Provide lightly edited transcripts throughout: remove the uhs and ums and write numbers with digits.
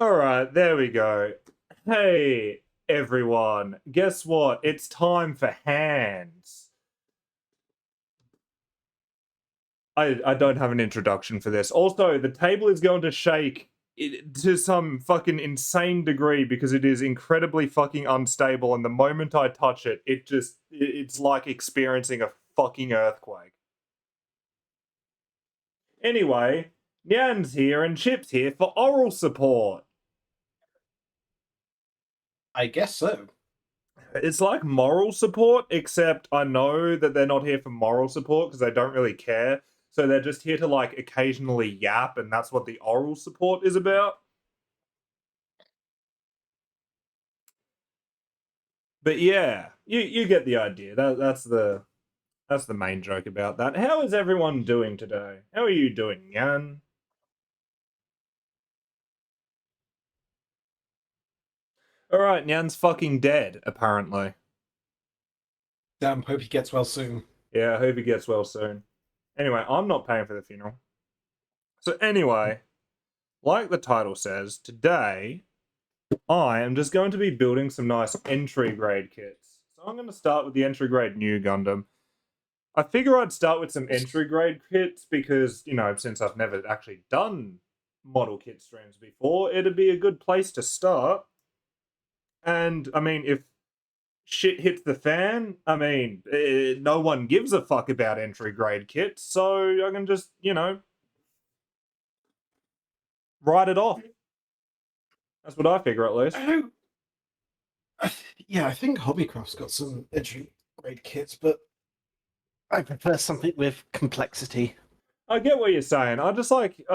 Alright, there we go. Hey, everyone. Guess what? It's time for hands. I don't have an introduction for this. Also, the table is going to shake to some fucking insane degree because it is incredibly fucking unstable, and the moment I touch it, it's like experiencing a fucking earthquake. Anyway, Nyan's here and Chip's here for oral support. I guess so. It's like moral support, except I know that they're not here for moral support because they don't really care. So they're just here to like occasionally yap, and that's what the oral support is about. But yeah, you get the idea. That's the main joke about that. How is everyone doing today? How are you doing, Yan? Alright, Nyan's fucking dead, apparently. Damn, hope he gets well soon. Yeah, I hope he gets well soon. Anyway, I'm not paying for the funeral. So anyway, like the title says, today I am just going to be building some nice entry grade kits. So I'm going to start with the entry grade new Gundam. I figure I'd start with some entry grade kits because, you know, since I've never actually done model kit streams before, it'd be a good place to start. And, I mean, if shit hits the fan, I mean, no one gives a fuck about entry grade kits, so I can just, you know, write it off. That's what I figure, at least. Yeah, I think Hobbycraft's got some entry grade kits, but I prefer something with complexity. I get what you're saying. I just like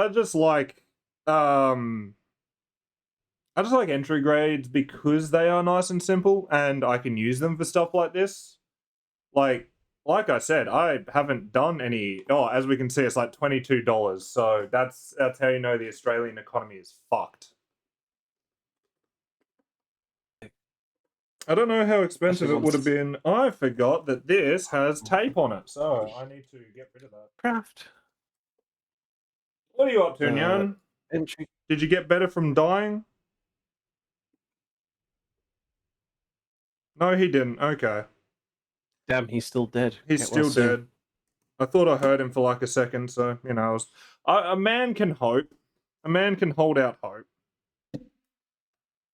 entry grades because they are nice and simple and I can use them for stuff like this. Like I said, I haven't done any. Oh, as we can see, it's like $22. So that's how you know the Australian economy is fucked. I don't know how expensive it would have been. I forgot that this has tape on it, so I need to get rid of that. Craft. What are you up to, Nyan? Entry. Did you get better from dying? No, he didn't. Okay. Damn, he's still dead. He's still dead. I thought I heard him for like a second, so, you know, a man can hope. A man can hold out hope.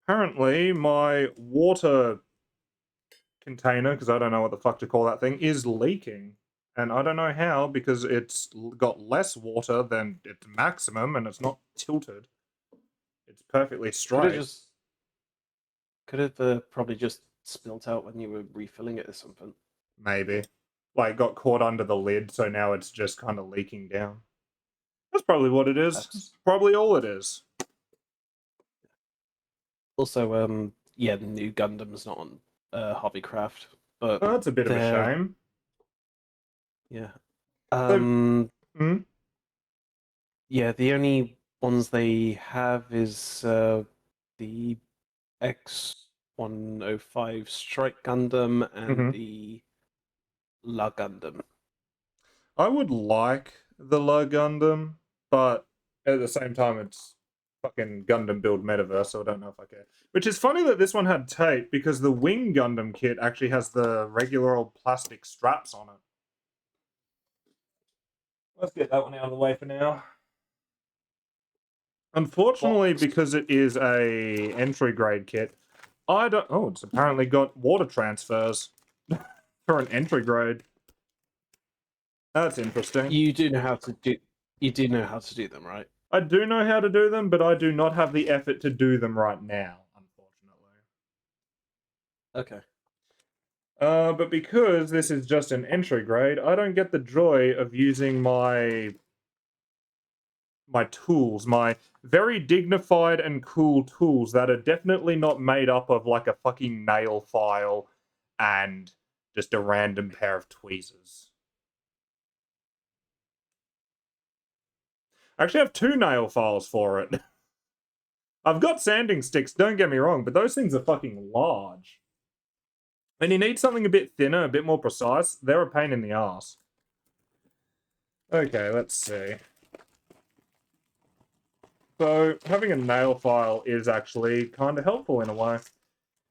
Apparently, my water container, because I don't know what the fuck to call that thing, is leaking. And I don't know how, because it's got less water than its maximum, and it's not tilted. It's perfectly straight. Could have probably just spilt out when you were refilling it or something. Maybe. Like, got caught under the lid, so now it's just kind of leaking down. That's probably what it is. That's probably all it is. Also, yeah, the new Gundam's not on Hobbycraft, but that's a bit of a shame. Yeah. Yeah, the only ones they have is the X-105 Strike Gundam and the La Gundam. I would like the La Gundam, but at the same time, it's fucking Gundam build metaverse, so I don't know if I care. Which is funny that this one had tape, because the Wing Gundam kit actually has the regular old plastic straps on it. Let's get that one out of the way for now. Unfortunately, because it is a entry grade kit, I don't... Oh, it's apparently got water transfers for an entry grade. That's interesting. You do know how to do them, right? I do know how to do them, but I do not have the effort to do them right now, unfortunately. Okay. But because this is just an entry grade, I don't get the joy of using my tools, my very dignified and cool tools that are definitely not made up of like a fucking nail file and just a random pair of tweezers. I actually have 2 nail files for it. I've got sanding sticks, don't get me wrong, but those things are fucking large. And you need something a bit thinner, a bit more precise. They're a pain in the ass. Okay, let's see. So having a nail file is actually kind of helpful in a way.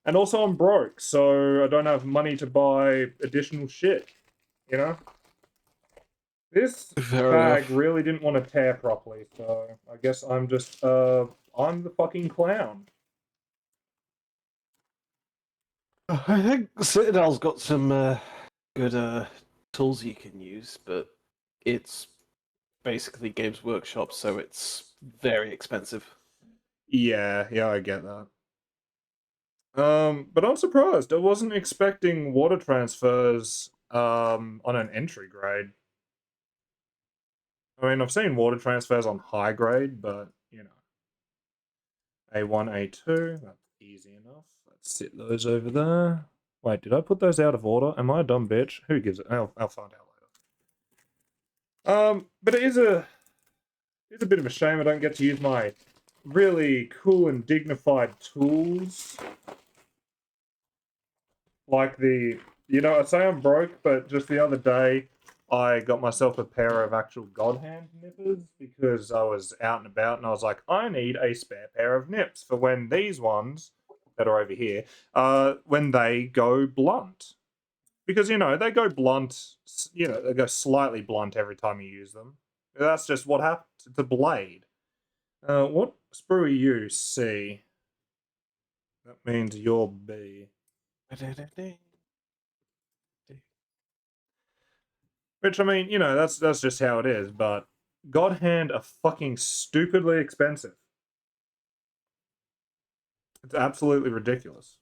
And also I'm broke, so I don't have money to buy additional shit, you know? This Fair bag enough. really didn't want to tear properly, so I guess I'm just, I'm the fucking clown. I think Citadel's got some good tools you can use, but it's basically Games Workshop, so it's very expensive. Yeah, I get that. But I'm surprised. I wasn't expecting water transfers, on an entry grade. I mean, I've seen water transfers on high grade, but, you know. A1, A2, that's easy enough. Let's sit those over there. Wait, did I put those out of order? Am I a dumb bitch? Who gives it? I'll find out later. But it's a bit of a shame I don't get to use my really cool and dignified tools. Like I say I'm broke, but just the other day, I got myself a pair of actual God hand nippers because I was out and about and I was like, I need a spare pair of nips for when these ones that are over here, when they go blunt. Because, they go blunt, they go slightly blunt every time you use them. That's just what happens. It's a blade. What sprue are you? C. That means you're B. Which, I mean, that's just how it is, but God Hand are fucking stupidly expensive. It's absolutely ridiculous.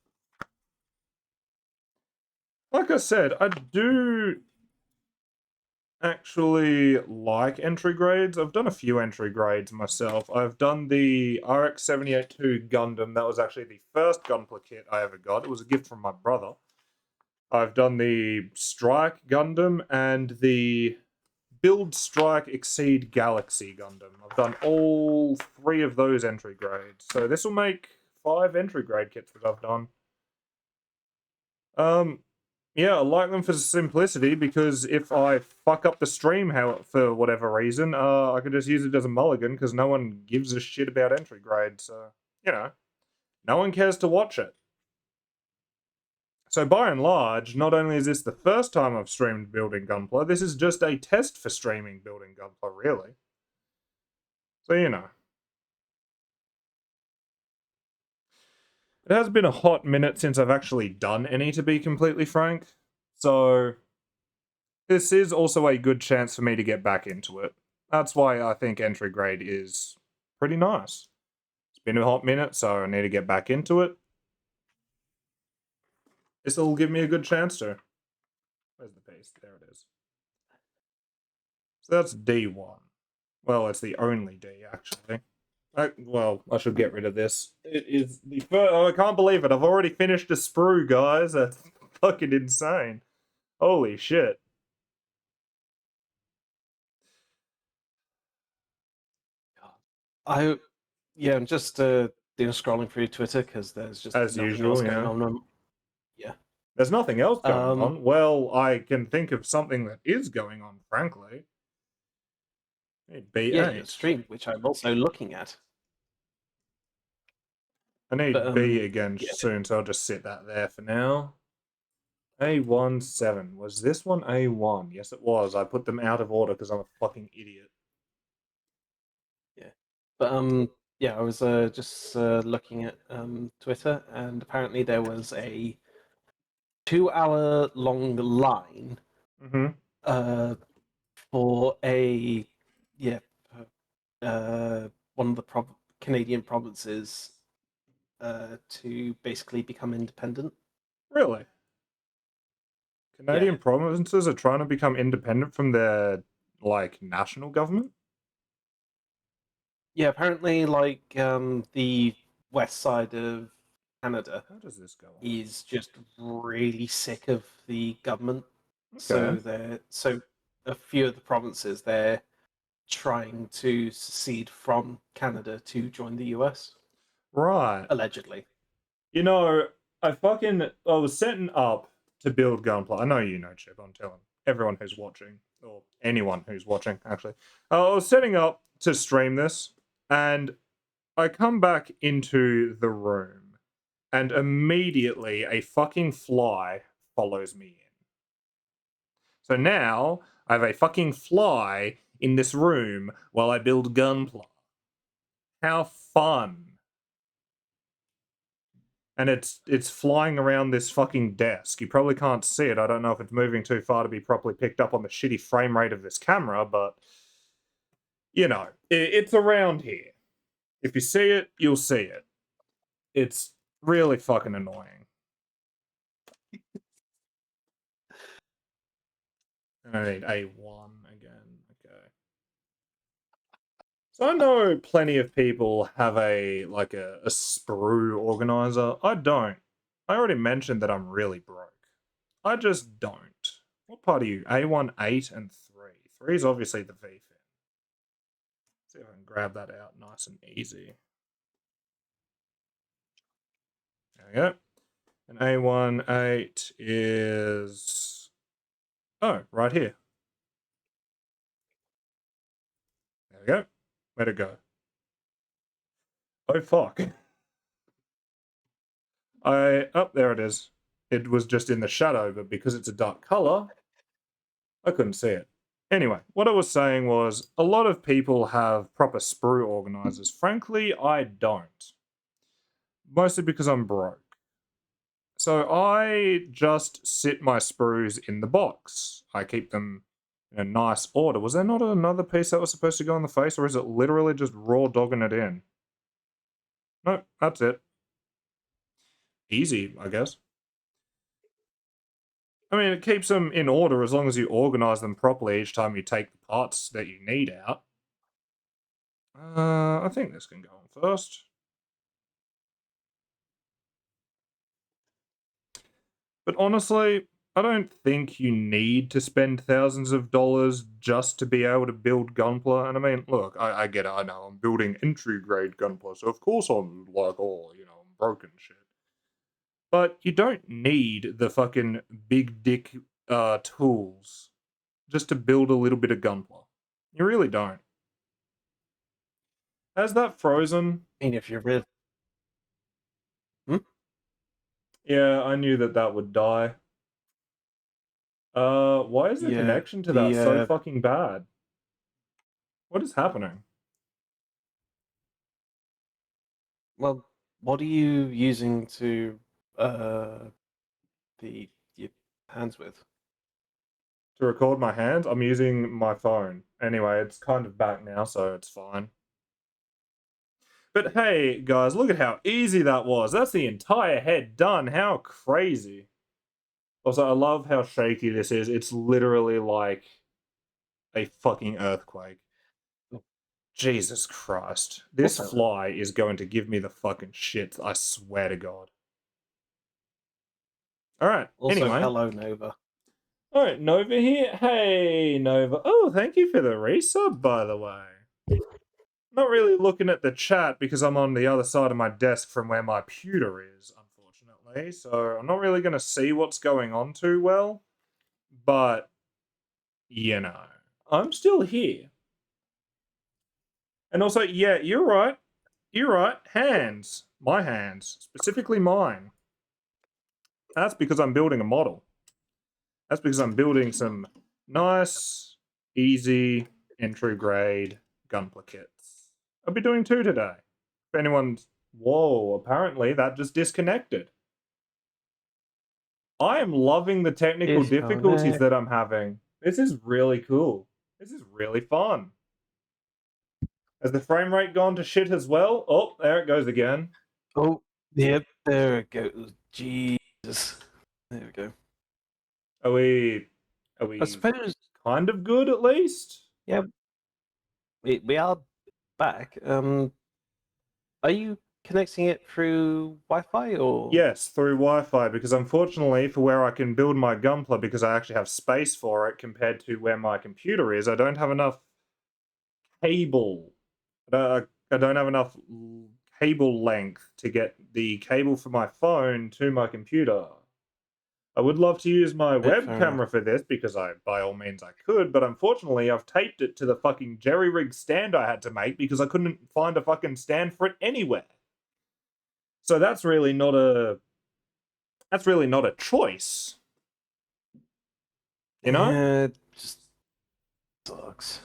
Like I said, I do actually like entry grades. I've done a few entry grades myself. I've done the RX-73 Gundam. That was actually the first gunpla kit I ever got. It was a gift from my brother. I've done the Strike Gundam and the Build Strike Exceed Galaxy Gundam. I've done all 3 of those entry grades. So this will make 5 entry grade kits that I've done. Yeah, I like them for simplicity because if I fuck up the stream for whatever reason, I could just use it as a mulligan because no one gives a shit about entry grade. So, no one cares to watch it. So by and large, not only is this the first time I've streamed building Gunpla, this is just a test for streaming building Gunpla, really. So, It has been a hot minute since I've actually done any, to be completely frank. So, this is also a good chance for me to get back into it. That's why I think entry grade is pretty nice. It's been a hot minute, so I need to get back into it. This will give me a good chance to. Where's the piece? There it is. So that's D1. Well, it's the only D, actually. I should get rid of this. It is the first. Oh, I can't believe it. I've already finished a sprue, guys. That's fucking insane. Holy shit. I'm just scrolling through Twitter because there's just As nothing usual, else yeah. going on. Yeah. There's nothing else going Um, on. Well, I can think of something that is going on, frankly. I need yeah, B8. your stream, which I'm also looking at. I need But B again yeah. soon, so I'll just sit that there for now. A17. Was this one A1? Yes, it was. I put them out of order because I'm a fucking idiot. Yeah. But I was just looking at Twitter, and apparently there was a 2-hour long line Mm-hmm. for a yeah one of the Canadian provinces to basically become independent. Really? Yeah. Canadian provinces are trying to become independent from their, national government? Yeah, apparently, the west side of Canada How does this go on? is just really sick of the government. Okay. So a few of the provinces they're trying to secede from Canada to join the US, Right. allegedly. You know, I was setting up to build Gunpla. I know you know, Chip, I'm telling everyone who's watching, or anyone who's watching, actually. I was setting up to stream this, and I come back into the room, and immediately a fucking fly follows me in. So now I have a fucking fly in this room while I build gunpla. How fun! And it's flying around this fucking desk. You probably can't see it. I don't know if it's moving too far to be properly picked up on the shitty frame rate of this camera, but you know, it's around here. If you see it, you'll see it. It's really fucking annoying. And I need A1 again. Okay. So I know plenty of people have a sprue organizer. I don't. I already mentioned that I'm really broke. I just don't. What part are you? A1, 8, and 3. 3 is obviously the V fin. See if I can grab that out nice and easy. There we go. And A1, 8 is... Oh, right here. There we go. Where'd it go? Oh, fuck. Oh, there it is. It was just in the shadow, but because it's a dark color, I couldn't see it. Anyway, what I was saying was a lot of people have proper sprue organizers. Frankly, I don't. Mostly because I'm broke. So I just sit my sprues in the box. I keep them in a nice order. Was there not another piece that was supposed to go in the face, or is it literally just raw dogging it in? No, that's it. Easy, I guess. I mean, it keeps them in order as long as you organize them properly each time you take the parts that you need out. I think this can go on first. But honestly, I don't think you need to spend thousands of dollars just to be able to build Gunpla. And I mean, look, I get it. I know I'm building entry grade Gunpla, so of course I'm like, oh, you know, I'm broken shit. But you don't need the fucking big dick tools just to build a little bit of Gunpla. You really don't. Has that frozen? I mean, if you're really... Hmm? Yeah, I knew that that would die. Why is the Yeah, connection to that so the fucking bad? What is happening? well, what are you using to your hands with? To record my hands, I'm using my phone. Anyway, it's kind of back now, so it's fine. But hey, guys, look at how easy that was. That's the entire head done. How crazy. Also, I love how shaky this is. It's literally like a fucking earthquake. Oh. Jesus Christ. This Also, fly is going to give me the fucking shit, I swear to God. Alright, anyway. hello, Nova. Alright, Nova here. Hey, Nova. Oh, thank you for the resub, by the way. Not really looking at the chat because I'm on the other side of my desk from where my pewter is, unfortunately. So I'm not really going to see what's going on too well. But, you know, I'm still here. And also, yeah, you're right. You're right. Hands. My hands. Specifically mine. That's because I'm building a model. That's because I'm building some nice, easy, entry grade gunpla kits. I'll be doing 2 today. If anyone's... Whoa, apparently that just disconnected. I am loving the technical difficulties that I'm having. This is really cool. This is really fun. Has the frame rate gone to shit as well? Oh, there it goes again. Oh, yep, there it goes. Jesus. There we go. Are we I suppose, kind of good at least? yeah, we are back. Are you connecting it through Wi-Fi or? Yes, through Wi-Fi, because unfortunately for where I can build my gunpla, because I actually have space for it compared to where my computer is, I don't have enough cable. I don't have enough cable length to get the cable for my phone to my computer. I would love to use my web fair camera for this because by all means, I could, but unfortunately, I've taped it to the fucking jerry rig stand I had to make because I couldn't find a fucking stand for it anywhere. So that's really not a choice. You know? Yeah, it just sucks.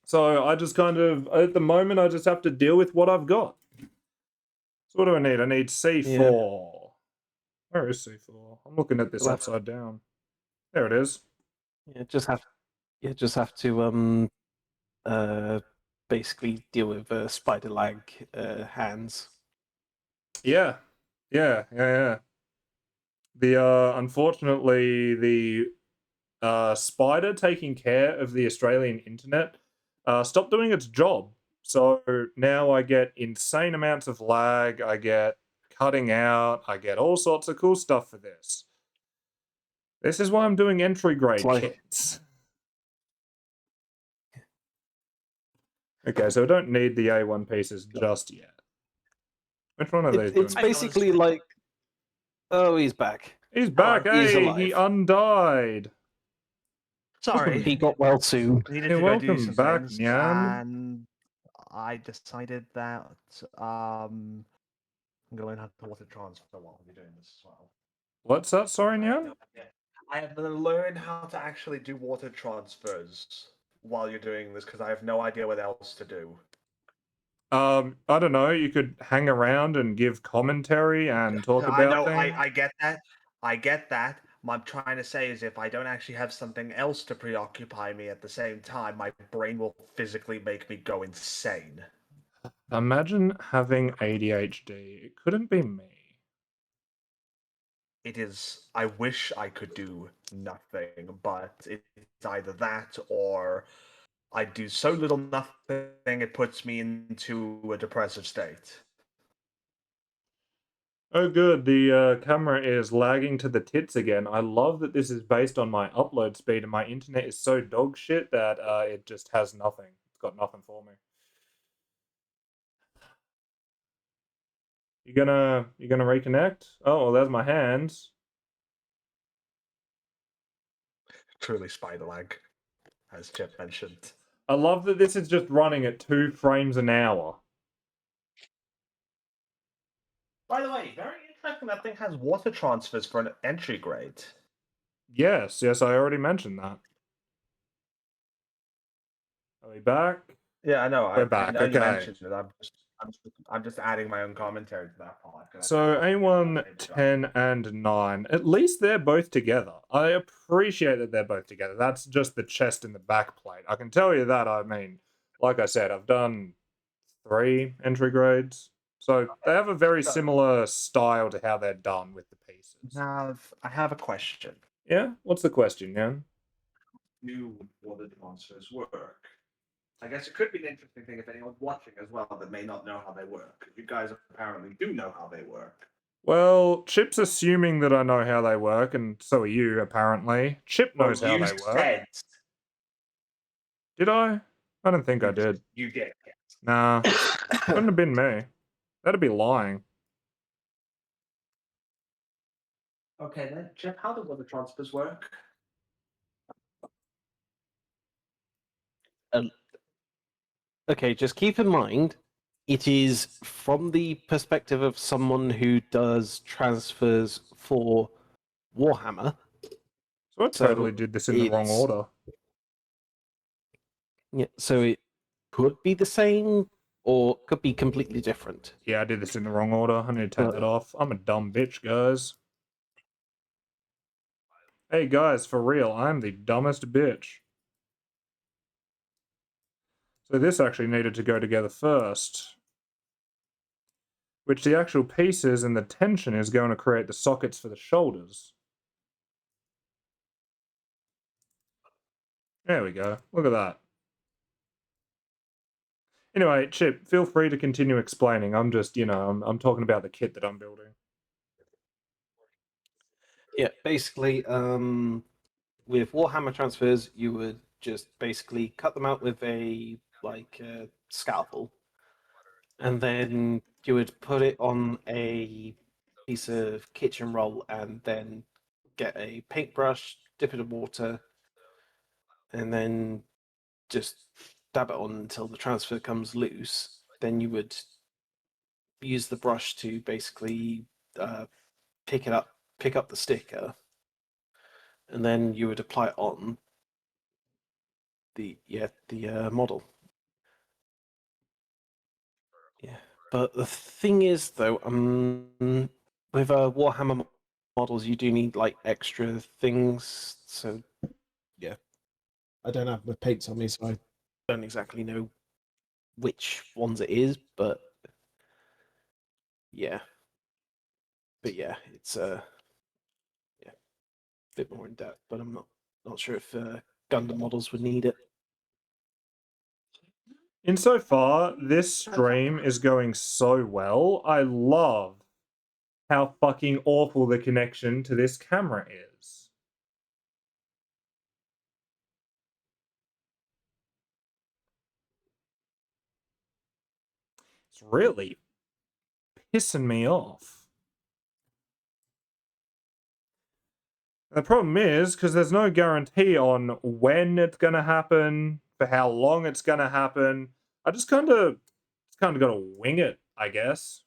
So I just kind of, at the moment, I just have to deal with what I've got. So what do I need? I need C4. Yeah. Where is C4? I'm looking at this You'll have- upside down. There it is. Yeah, just have to basically deal with spider lag hands. Yeah. Yeah. The unfortunately the spider taking care of the Australian internet stopped doing its job. So now I get insane amounts of lag, I get cutting out, I get all sorts of cool stuff for this. This is why I'm doing entry grade kits. Okay, so I don't need the A1 pieces just yet. Which one are these doing? It's basically like, oh, he's back. He's back, He's hey, alive. he undied. Sorry, He got well soon. needed Hey, to go do welcome some back, things, Nyan. and I decided that I'm gonna learn how to water transfer while we're doing this as well. What's that, sorry, I have Nyan? no idea. I have to learn how to actually do water transfers while you're doing this because I have no idea what else to do. I don't know, you could hang around and give commentary and talk I about know, things. I get that. I get that. What I'm trying to say is if I don't actually have something else to preoccupy me at the same time, my brain will physically make me go insane. Imagine having ADHD. It couldn't be me. It is. I wish I could do nothing, but it's either that or I do so little nothing it puts me into a depressive state. Oh, good. The camera is lagging to the tits again. I love that this is based on my upload speed, and my internet is so dog shit that it just has nothing. It's got nothing for me. You gonna reconnect? Oh, well, there's my hands. Truly spider lag, as Chip mentioned. I love that this is just running at 2 frames an hour. By the way, very interesting that thing has water transfers for an entry grade. Yes, I already mentioned that. Are we back? Yeah, I know. We're back, I know you okay. mentioned it. I'm just adding my own commentary to that part. So A1, 10, and 9. At least they're both together. I appreciate that they're both together. That's just the chest and the back plate. I can tell you that. I mean, like I said, I've done 3 entry grades. So they have a very similar style to how they're done with the pieces. I have a question. Yeah? What's the question, Jan? Do water transfers work? I guess it could be an interesting thing if anyone's watching as well that may not know how they work. Because you guys apparently do know how they work. Well, Chip's assuming that I know how they work, and so are you, apparently. Chip knows how they work. Did I? I don't think I did. You did. Nah, couldn't have been me. That'd be lying. Okay then, Chip, how do water transfers work? Okay, just keep in mind, it is from the perspective of someone who does transfers for Warhammer. So I So totally did this in the wrong it's- order. Yeah, so it could be the same or could be completely different. Yeah, I did this in the wrong order. I need to take that off. I'm a dumb bitch, guys. Hey, guys, for real, I'm the dumbest bitch. So this actually needed to go together first. Which the actual pieces and the tension is going to create the sockets for the shoulders. There we go. Look at that. Anyway, Chip, feel free to continue explaining. I'm just, I'm talking about the kit that I'm building. Yeah, basically, with Warhammer transfers, you would just basically cut them out with a scalpel, and then you would put it on a piece of kitchen roll and then get a paintbrush, dip it in water, and then just dab it on until the transfer comes loose. Then you would use the brush to basically pick up the sticker, and then you would apply it on the model. Yeah, but the thing is, though, with Warhammer models, you do need like extra things. So yeah, I don't have the paints on me, so I don't exactly know which ones it is, but yeah, it's yeah, a bit more in depth. But I'm not sure if Gundam models would need it. Insofar, this stream is going so well. I love how fucking awful the connection to this camera is. It's really pissing me off. The problem is, because there's no guarantee on when it's going to happen, for how long it's going to happen, I just kind of got to wing it, I guess.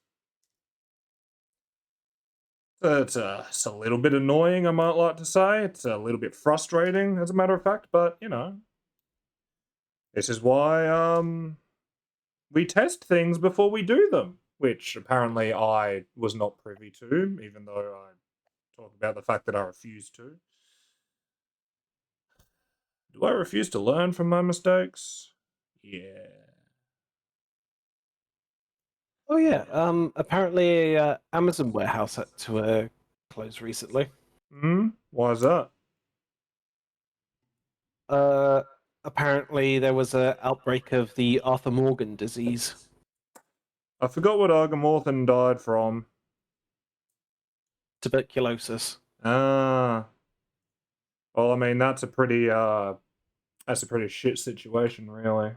It's a little bit annoying, I might like to say. It's a little bit frustrating, as a matter of fact, but, you know. This is why, we test things before we do them, which apparently I was not privy to, even though I talk about the fact that I refuse to. Do I refuse to learn from my mistakes? Yeah. Oh yeah, apparently Amazon warehouse had to close recently. Why is that? Apparently there was an outbreak of the Arthur Morgan disease. I forgot what Argamorthan died from. Tuberculosis. Ah. Well, I mean, that's a pretty shit situation, really.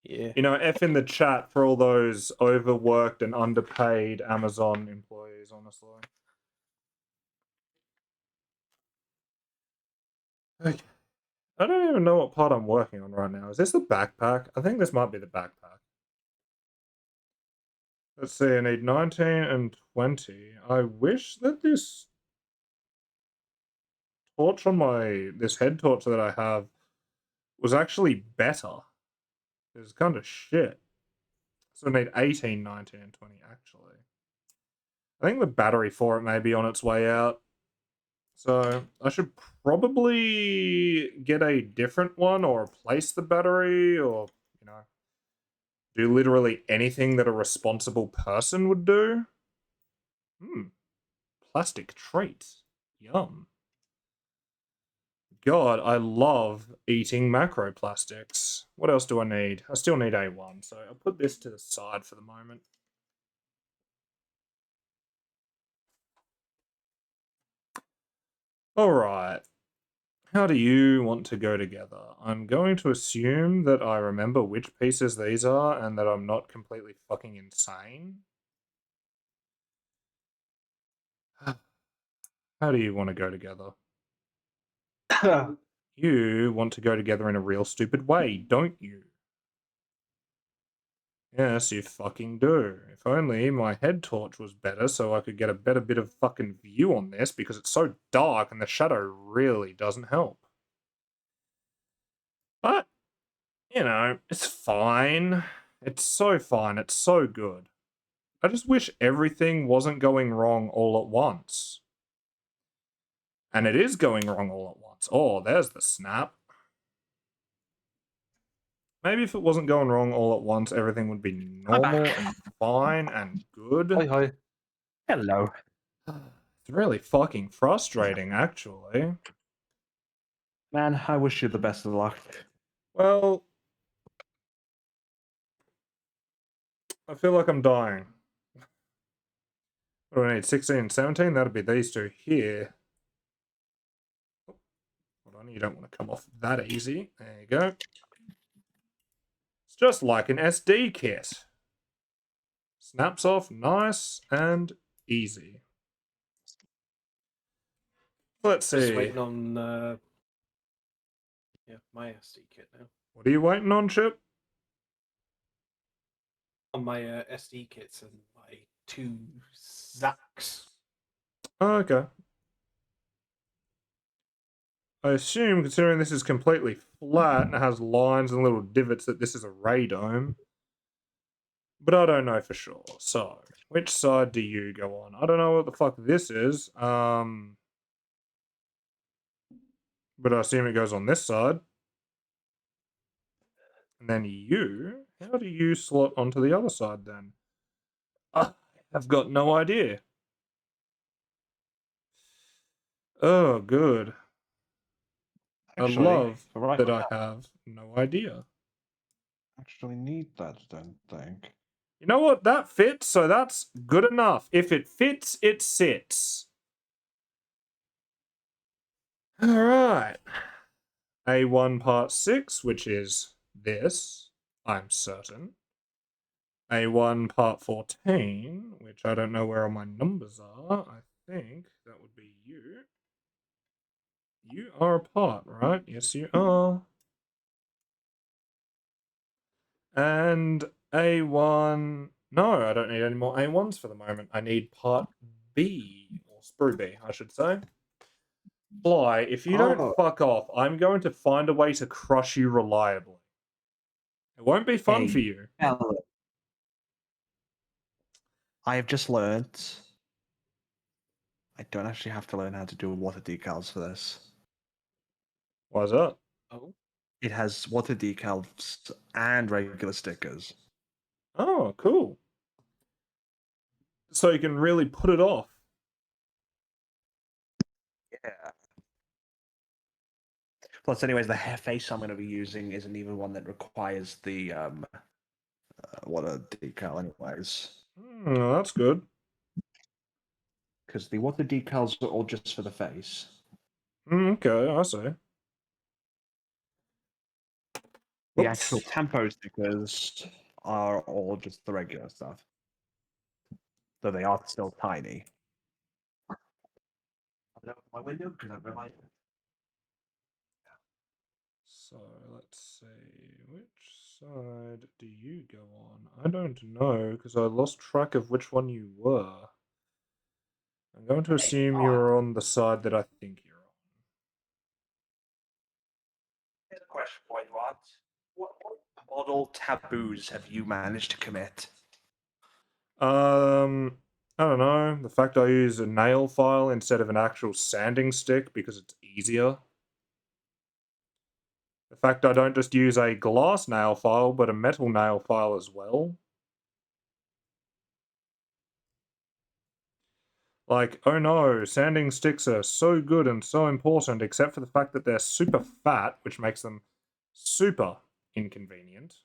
Yeah. You know, F in the chat for all those overworked and underpaid Amazon employees, honestly. Okay. I don't even know what part I'm working on right now. Is this the backpack? I think this might be the backpack. Let's see, I need 19 and 20. I wish that this torch on this head torch that I have was actually better. It's kind of shit. So I need 18, 19, and 20, actually. I think the battery for it may be on its way out. So I should probably get a different one or replace the battery or, you know, do literally anything that a responsible person would do. Plastic treats. Yum. God, I love eating macroplastics. What else do I need? I still need A1, so I'll put this to the side for the moment. Alright. How do you want to go together? I'm going to assume that I remember which pieces these are and that I'm not completely fucking insane. How do you want to go together? You want to go together in a real stupid way, don't you? Yes, you fucking do. If only my head torch was better so I could get a better bit of fucking view on this because it's so dark and the shadow really doesn't help. But, you know, it's fine. It's so fine. It's so good. I just wish everything wasn't going wrong all at once. And it is going wrong all at once. Oh, there's the snap. Maybe if it wasn't going wrong all at once, everything would be normal and fine and good. Hi. Hello. It's really fucking frustrating, actually. Man, I wish you the best of luck. Well, I feel like I'm dying. What do I need? 16 and 17? That'd be these two here. Hold on, you don't want to come off that easy. There you go. It's just like an SD kit. Snaps off nice and easy. Let's Just see. waiting on my SD kit now. What are you waiting on, Chip? On my SD kits and my 2 Zax. Oh, okay. I assume, considering this is completely flat and it has lines and little divots, that this is a radome. But I don't know for sure. So, which side do you go on? I don't know what the fuck this is. But I assume it goes on this side. And then you, how do you slot onto the other side then? I've got no idea. Oh, good. I Actually, love right that now, I have no idea. actually need that, I don't think. You know what? That fits, so that's good enough. If it fits, it sits. Alright. A1 part 6, which is this, I'm certain. A1 part 14, which I don't know where all my numbers are. I think that would be you. You are a part, right? Yes, you are. And A1... No, I don't need any more A1s for the moment. I need part B, or sprue B, I should say. Fly, if you don't fuck off, I'm going to find a way to crush you reliably. It won't be fun for you. Alan, I have just learnt I don't actually have to learn how to do water decals for this. Why's that? Oh. It has water decals and regular stickers. Oh, cool. So you can really put it off. Yeah. Plus, anyways, the hair face I'm going to be using isn't even one that requires the water decal, anyways. That's good. Because the water decals are all just for the face. Okay, I see. The actual tempo stickers are all just the regular stuff. Though they are still tiny. I'll open my window because I've realized. So let's see, which side do you go on? I don't know because I lost track of which one you were. I'm going to assume you're on the side that I think you're Here's a question for you, Art. What model taboos have you managed to commit? on. I don't know. The fact I use a nail file instead of an actual sanding stick because it's easier. The fact I don't just use a glass nail file, but a metal nail file as well. Like, oh no, sanding sticks are so good and so important, except for the fact that they're super fat, which makes them super inconvenient.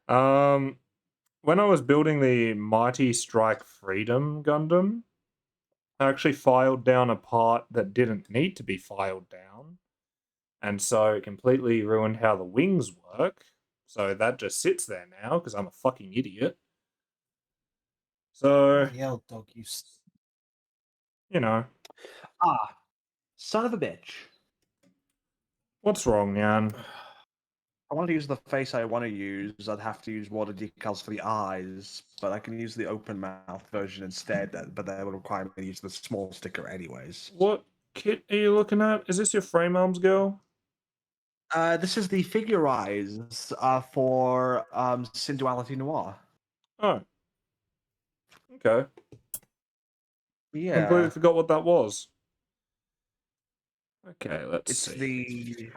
When I was building the Mighty Strike Freedom Gundam, I actually filed down a part that didn't need to be filed down. And so it completely ruined how the wings work. So that just sits there now, because I'm a fucking idiot. So, Yell, dog, you know. Ah, son of a bitch. What's wrong, Jan? I want to use the face I want to use. I'd have to use water decals for the eyes, but I can use the open mouth version instead. But that would require me to use the small sticker anyways. What kit are you looking at? Is this your frame arms girl? This is the figure eyes for Synduality Noir. Oh. Okay. Yeah. Completely forgot what that was. Okay, let's It's see.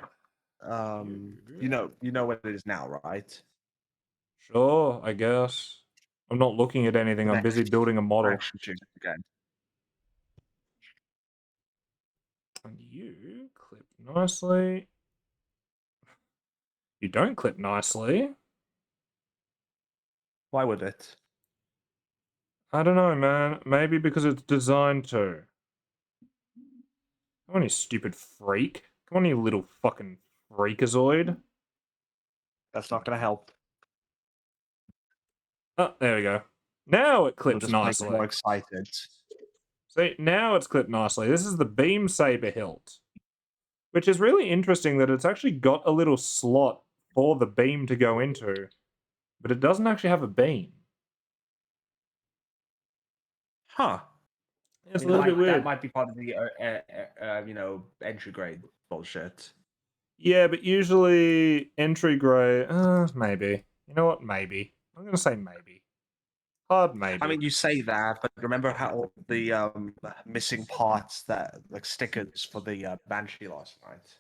you know what it is now, right? Sure, I guess. I'm not looking at anything. I'm busy building a model. Action tune again. And you clip nicely. You don't clip nicely. Why would it? I don't know, man. Maybe because it's designed to. Come on, you stupid freak. Come on, you little fucking freakazoid. That's not going to help. Oh, there we go. Now it It'll clips just make me nicely. more excited. See, now it's clipped nicely. This is the beam saber hilt, which is really interesting that it's actually got a little slot for the beam to go into, but it doesn't actually have a beam. Huh. It's a little bit That weird. might be part of the entry grade bullshit. Yeah, but usually entry grade, maybe. You know what? Maybe. I'm gonna say maybe. Hard maybe. I mean, you say that, but remember how all the missing parts that like stickers for the Banshee last night?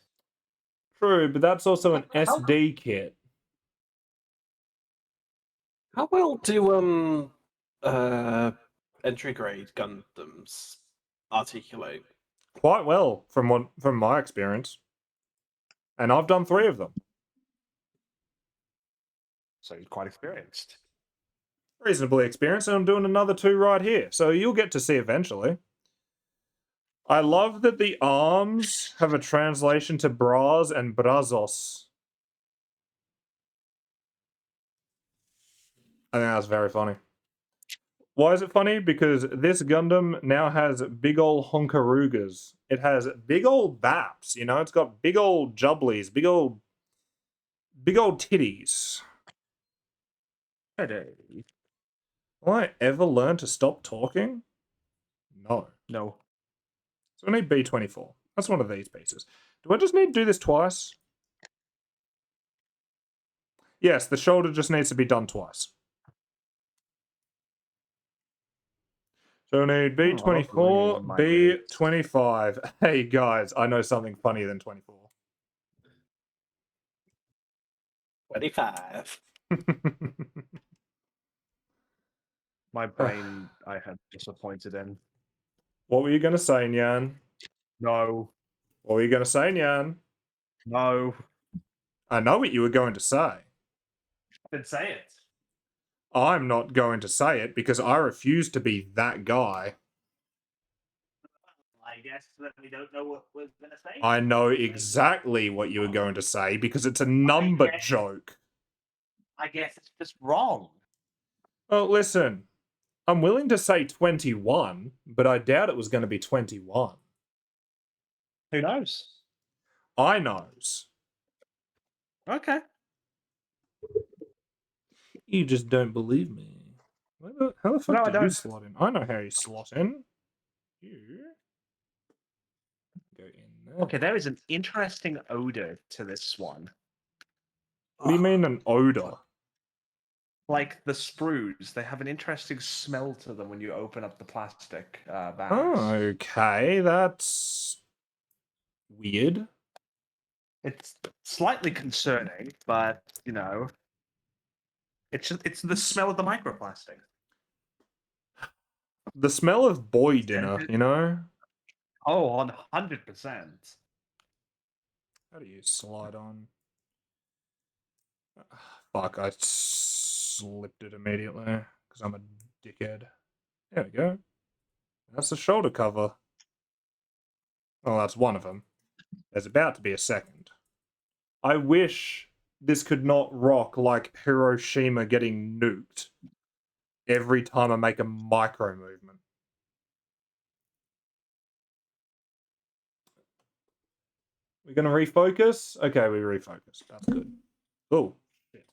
True, but that's also an How- SD kit. How well do entry grade Gundams articulate? Quite well from my experience. And I've done 3 of them. So he's quite experienced. Reasonably experienced, and I'm doing another 2 right here. So you'll get to see eventually. I love that the arms have a translation to bras and brazos. I think that's very funny. Why is it funny? Because this Gundam now has big ol' honkarugas. It has big ol' baps, you know? It's got big ol' jubblies, big ol' titties. Hey. Will I ever learn to stop talking? No. No. So I need B24. That's one of these pieces. Do I just need to do this twice? Yes, the shoulder just needs to be done twice. So I need B24, B25. Hey guys, I know something funnier than 24. 25. My brain, I had disappointed in. What were you going to say, Nyan? No. What were you going to say, Nyan? No. I know what you were going to say. Then say it. I'm not going to say it because I refuse to be that guy. I guess that we don't know what we're going to say. I know exactly what you were going to say because it's a number joke. I guess it's just wrong. Well, listen, I'm willing to say 21, but I doubt it was going to be 21. Who knows? I knows. Okay. You just don't believe me. How the fuck No, I do you don't. slot in? I know how you slot in. You go in there. Okay, there is an interesting odor to this one. What do you mean an odor? Like the sprues, they have an interesting smell to them when you open up the plastic bags. Oh, okay, that's weird. It's slightly concerning, but you know, it's the smell of the microplastic. The smell of boy dinner, you know? Oh, 100%. How do you slide on? Fuck, I slipped it immediately because I'm a dickhead. There we go. That's the shoulder cover. Well, that's one of them. There's about to be a second. I wish this could not rock like Hiroshima getting nuked every time I make a micro movement. We're going to refocus? Okay, we refocus. That's good. Oh, shit.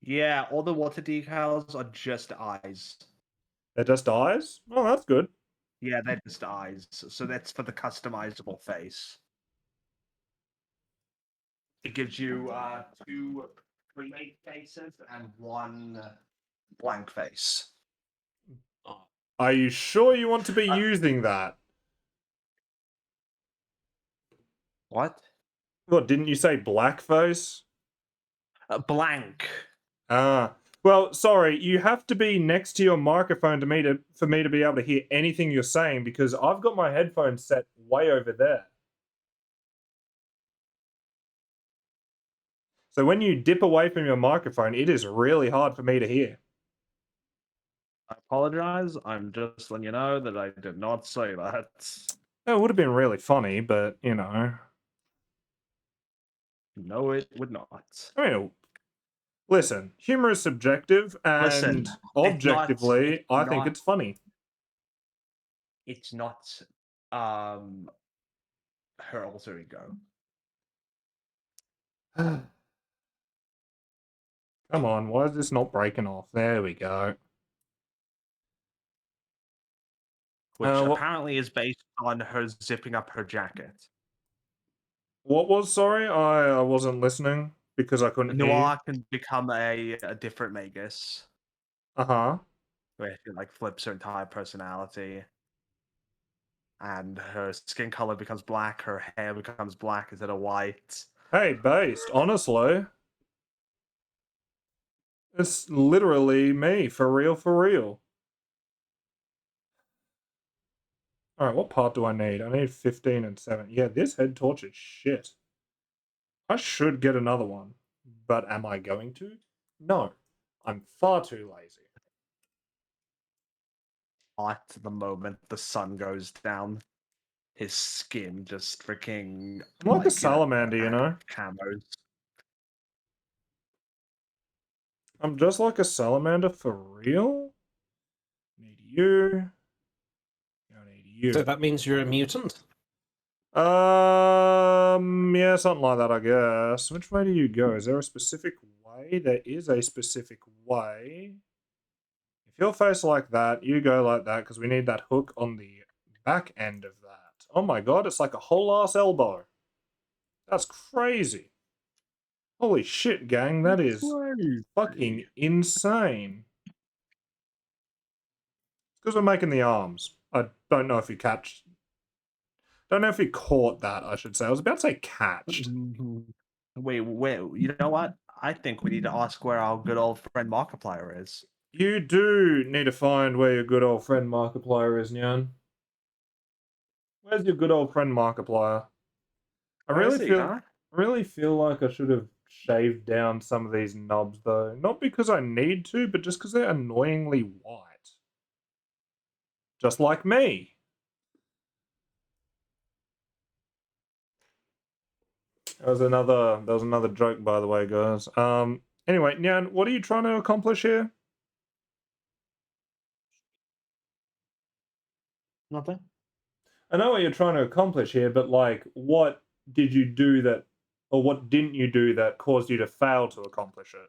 Yeah, all the water decals are just eyes. They're just eyes? Oh, that's good. Yeah, they're just eyes. So that's for the customizable face. It gives you 2 pre-made faces and 1 blank face. Are you sure you want to be using that? What? What, didn't you say blackface? Blank. Well, sorry, you have to be next to your microphone for me to be able to hear anything you're saying because I've got my headphones set way over there. So when you dip away from your microphone, it is really hard for me to hear. I apologize. I'm just letting you know that I did not say that. It would have been really funny, but, you know. No, it would not. I mean, listen, humor is subjective, and Listen, objectively, it's I think not- it's funny. it's not her alter ego. Come on, why is this not breaking off? There we go. Which what, apparently is based on her zipping up her jacket. what was, sorry? I wasn't listening because I couldn't hear you. Noir can become a different Magus, Uh-huh. where she like flips her entire personality, and her skin color becomes black, her hair becomes black instead of white. Hey, based, honestly. It's literally me, for real, for real. Alright, what part do I need? I need 15 and 7. Yeah, this head torch is shit. I should get another one. But am I going to? No. I'm far too lazy. At the moment the sun goes down, his skin just freaking I'm like a salamander, you know? camos. I'm just like a salamander for real? Need you. I need you. So that means you're a mutant? Yeah, something like that, I guess. Which way do you go? Is there a specific way? There is a specific way. If you're faced like that, you go like that, because we need that hook on the back end of that. Oh my god, it's like a whole ass elbow. That's crazy. Holy shit, gang, that is fucking insane. Because we're making the arms. I don't know if you don't know if you caught that, I should say. I was about to say catched. Wait, you know what? I think we need to ask where our good old friend Markiplier is. You do need to find where your good old friend Markiplier is, Nyan. Where's your good old friend Markiplier? I Where is he, huh? I really feel like I should have shaved down some of these knobs, though. Not because I need to, but just because they're annoyingly white. Just like me. That was another joke, by the way, guys. Anyway, Nyan, what are you trying to accomplish here? Nothing. I know what you're trying to accomplish here, but like, what did you do that, or what didn't you do that caused you to fail to accomplish it?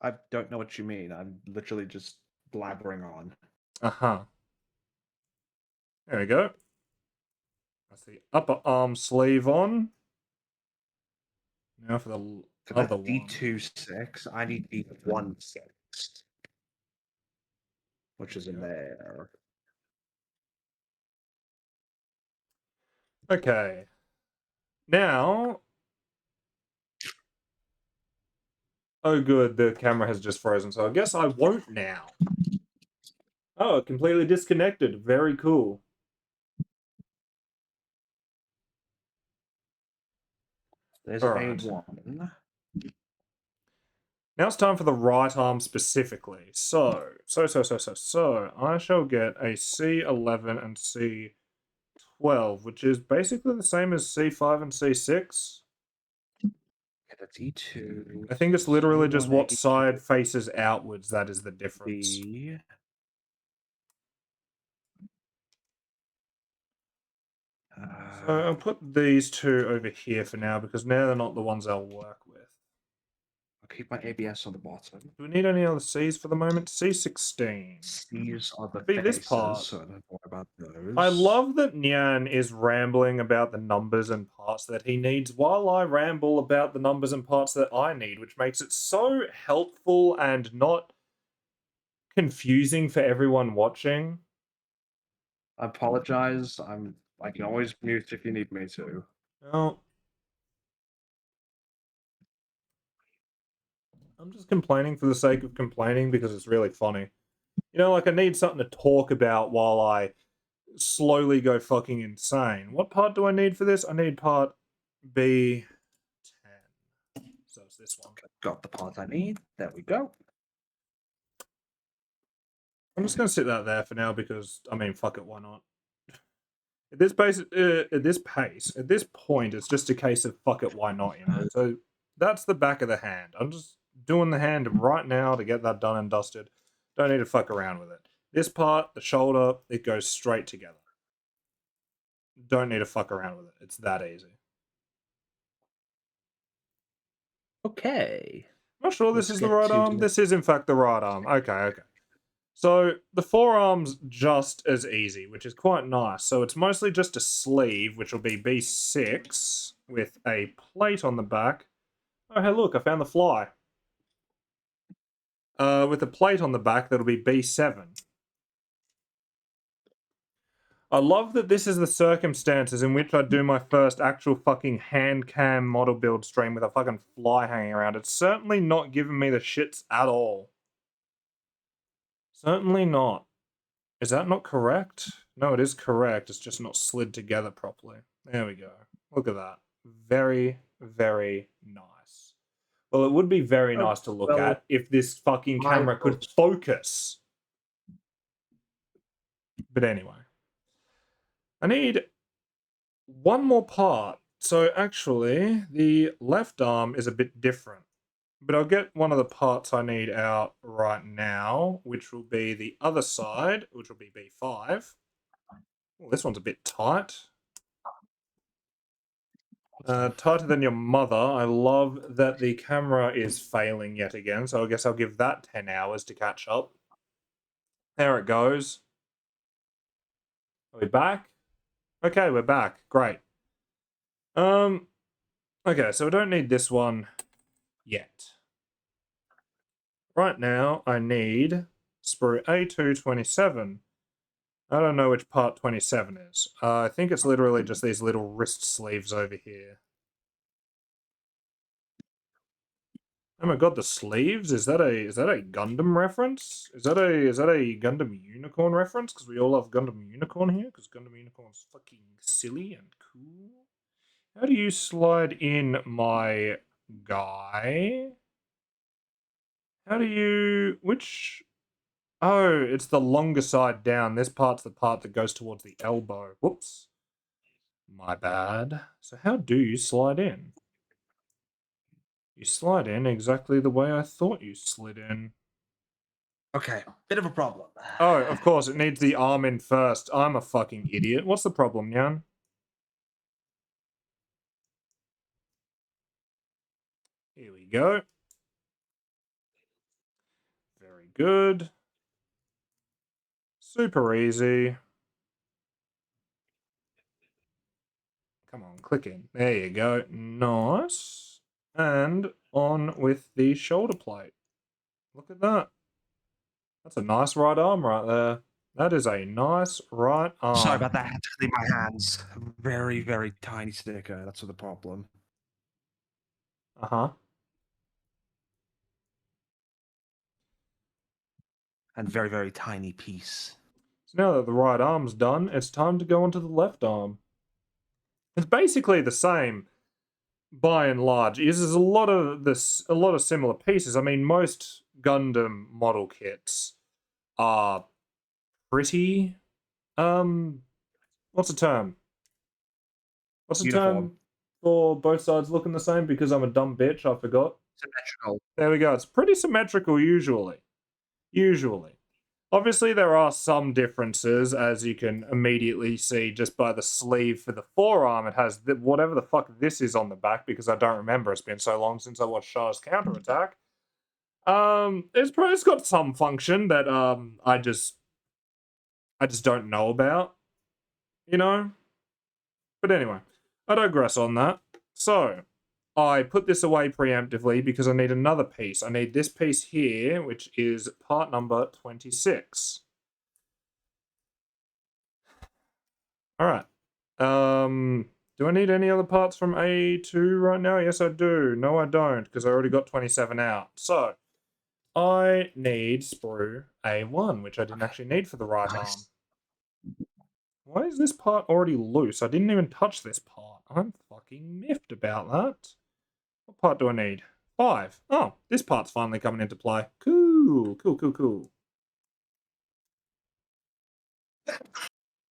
I don't know what you mean. I'm literally just blabbering on. Uh-huh. There we go. That's the upper arm sleeve on. Now for the So other that's one. D2-6. I need D1-6. Which is in there. Okay. Now... Oh good, the camera has just frozen, so I guess I won't now. Oh, it completely disconnected. Very cool. There's Alright. A1. Now it's time for the right arm specifically. So, I shall get a C11 and C12, which is basically the same as C5 and C6. That's E2. I think it's literally just what C1, side A2, faces outwards that is the difference. B. So I'll put these two over here for now because now they're not the ones I'll work with. I'll keep my ABS on the bottom. Do we need any other C's for the moment? C16. These are the Be this faces, part. so don't worry about those. I love that Nyan is rambling about the numbers and parts that he needs while I ramble about the numbers and parts that I need, which makes it so helpful and not confusing for everyone watching. I apologize. I can always mute if you need me to. Well, I'm just complaining for the sake of complaining because it's really funny. You know, like I need something to talk about while I slowly go fucking insane. What part do I need for this? I need part B10. So it's this one. Got the part I need. There we go. I'm just gonna sit that there for now because I mean, fuck it, why not? At this pace, at this point, it's just a case of fuck it, why not? You know. So that's the back of the hand. I'm just doing the hand right now to get that done and dusted. Don't need to fuck around with it. This part, the shoulder, it goes straight together. Don't need to fuck around with it. It's that easy. Okay. Not sure Let's this is the get right to arm. the- This is in fact the right arm. Okay. So the forearm's just as easy, which is quite nice. So it's mostly just a sleeve, which will be B6 with a plate on the back. Oh, hey, look, I found the fly. With a plate on the back, that'll be B7. I love that this is the circumstances in which I do my first actual fucking hand cam model build stream with a fucking fly hanging around. It's certainly not giving me the shits at all. Certainly not. Is that not correct? No, it is correct. It's just not slid together properly. There we go. Look at that. Very, very nice. Well, it would be very Oh, nice to look well, at if this fucking I camera could was- focus. But anyway. I need one more part. So actually, the left arm is a bit different. But I'll get one of the parts I need out right now, which will be the other side, which will be B5. Well, this one's a bit tight. Tighter than your mother. I love that the camera is failing yet again, so I guess I'll give that 10 hours to catch up. There it goes. Are we back? Okay, we're back. Great. Okay, so I don't need this one yet. Right now, I need sprue A227. I don't know which part 27 is. I think it's literally just these little wrist sleeves over here. Oh my god, the sleeves? Is that a Gundam reference? Is that a Gundam Unicorn reference? Because we all love Gundam Unicorn here, because Gundam Unicorn's fucking silly and cool. How do you slide in my guy? How do you... Which... Oh, it's the longer side down. This part's the part that goes towards the elbow. Whoops. My bad. So how do you slide in? You slide in exactly the way I thought you slid in. Okay, bit of a problem. Oh, of course, it needs the arm in first. I'm a fucking idiot. What's the problem, Jan? Here we go. Very good. Super easy. Come on, click in. There you go. Nice. And on with the shoulder plate. Look at that. That's a nice right arm right there. That is a nice right arm. Sorry about that. I had to clean my hands. Very, very tiny sticker. That's the problem. Uh-huh. And very, very tiny piece. So now that the right arm's done, it's time to go on to the left arm. It's basically the same, by and large. It uses a lot of similar pieces. I mean, most Gundam model kits are pretty. What's the term? What's the term Uniform. for both sides looking the same? Because I'm a dumb bitch, I forgot. Symmetrical. There we go. It's pretty symmetrical usually. Usually. Obviously, there are some differences, as you can immediately see just by the sleeve for the forearm. It has whatever the fuck this is on the back, because I don't remember. It's been so long since I watched Shah's Counterattack. It's got some function that I just don't know about, you know? But anyway, I digress on that. So, I put this away preemptively because I need another piece. I need this piece here, which is part number 26. Alright. Do I need any other parts from A2 right now? Yes, I do. No, I don't, because I already got 27 out. So, I need sprue A1, which I didn't actually need for the right arm. Why is this part already loose? I didn't even touch this part. I'm fucking miffed about that. What part do I need? 5. Oh, this part's finally coming into play. Cool.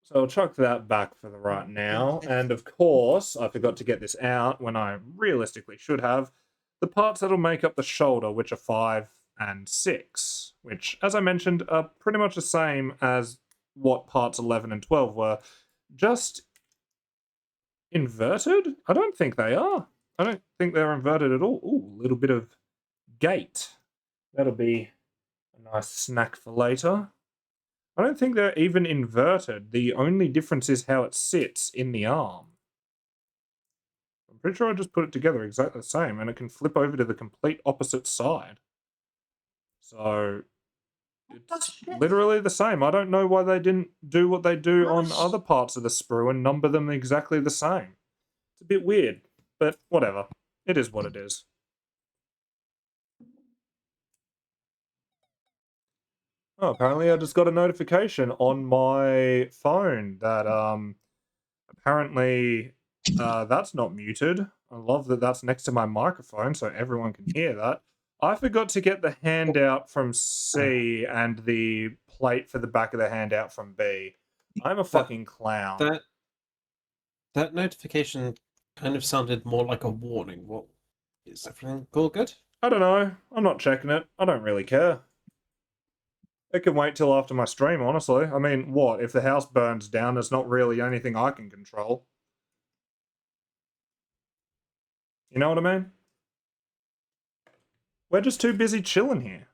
So I'll chuck that back for the right now. And of course, I forgot to get this out when I realistically should have. The parts that'll make up the shoulder, which are 5 and 6, which, as I mentioned, are pretty much the same as what parts 11 and 12 were, just inverted? I don't think they are. I don't think they're inverted at all. Ooh, a little bit of gate. That'll be a nice snack for later. I don't think they're even inverted. The only difference is how it sits in the arm. I'm pretty sure I just put it together exactly the same, and it can flip over to the complete opposite side. So it's literally the same. I don't know why they didn't do what they do on other parts of the sprue and number them exactly the same. It's a bit weird, but whatever. It is what it is. Oh, apparently I just got a notification on my phone that apparently that's not muted. I love that that's next to my microphone so everyone can hear that. I forgot to get the handout from C and the plate for the back of the handout from B. I'm a fucking clown. That notification kind of sounded more like a warning. What is everything all good? I don't know. I'm not checking it. I don't really care. It can wait till after my stream, honestly. I mean, what? If the house burns down, there's not really anything I can control. You know what I mean? We're just too busy chilling here.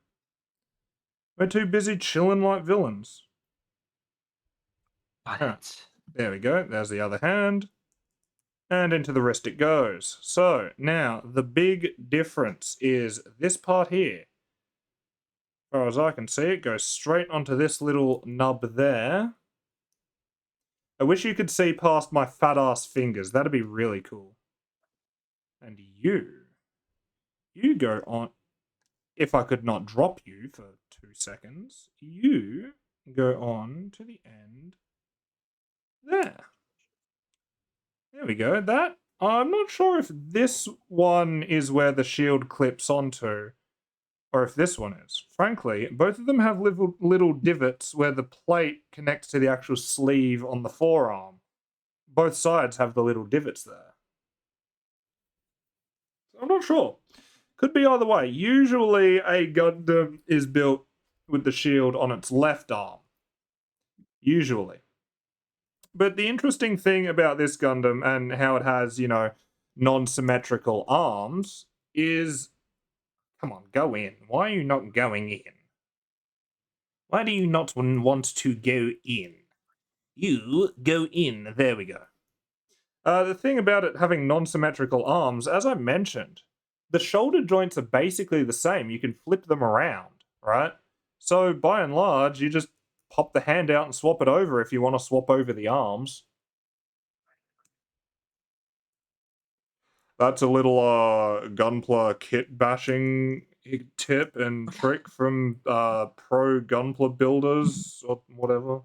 We're too busy chilling like villains. There we go. There's the other hand. And into the wrist it goes. So, now, the big difference is this part here. As far as I can see, it goes straight onto this little nub there. I wish you could see past my fat-ass fingers. That'd be really cool. And you go on... If I could not drop you for 2 seconds, you go on to the end there. There we go. That, I'm not sure if this one is where the shield clips onto, or if this one is. Frankly, both of them have little divots where the plate connects to the actual sleeve on the forearm. Both sides have the little divots there. I'm not sure. Could be either way. Usually a Gundam is built with the shield on its left arm. Usually. But the interesting thing about this Gundam and how it has, you know, non-symmetrical arms is... Come on, go in. Why are you not going in? Why do you not want to go in? You go in. There we go. The thing about it having non-symmetrical arms, as I mentioned, the shoulder joints are basically the same. You can flip them around, right? So, by and large, you just pop the hand out and swap it over if you want to swap over the arms. That's a little gunpla kit bashing tip and trick from pro gunpla builders or whatever.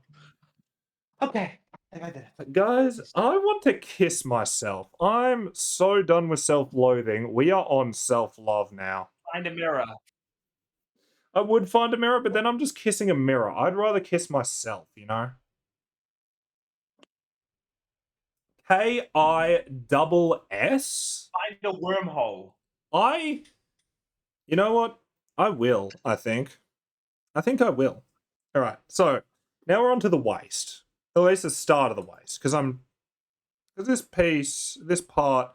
Okay, I think I did it. Guys, I want to kiss myself. I'm so done with self-loathing. We are on self-love now. Find a mirror. I would find a mirror, but then I'm just kissing a mirror. I'd rather kiss myself, you know? K-I-S-S? Find a wormhole. You know what? I will, I think. I think I will. Alright, so now we're on to the waist. At least the start of the waist. Because this part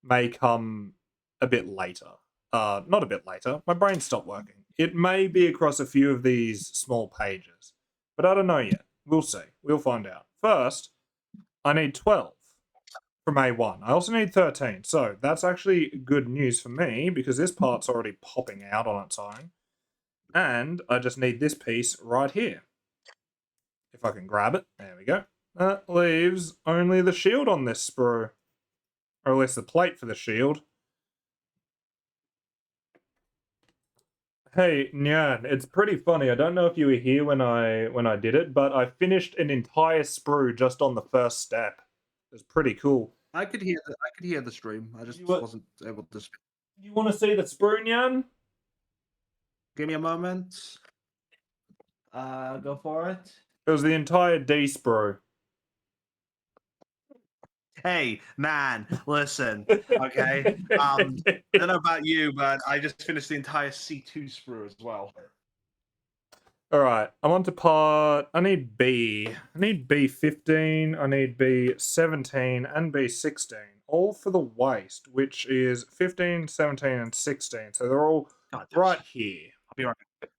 may come a bit later. Not a bit later. My brain stopped working. It may be across a few of these small pages. But I don't know yet. We'll see. We'll find out. First, I need 12 from A1. I also need 13. So that's actually good news for me because this part's already popping out on its own. And I just need this piece right here. If I can grab it. There we go. That leaves only the shield on this sprue. Or at least the plate for the shield. Hey, Nyan, it's pretty funny. I don't know if you were here when I did it, but I finished an entire sprue just on the first step. It was pretty cool. I could hear the stream. I just You were- wasn't able to speak. You want to see the sprue, Nyan? Give me a moment. Go for it. It was the entire D sprue. Hey, man, listen. Okay. I don't know about you, but I just finished the entire C2 sprue as well. Alright, I'm on to part. I need B. I need B15, I need B17, and B16. All for the waist, which is 15, 17, and 16. So they're all God, right here. I'll be right back.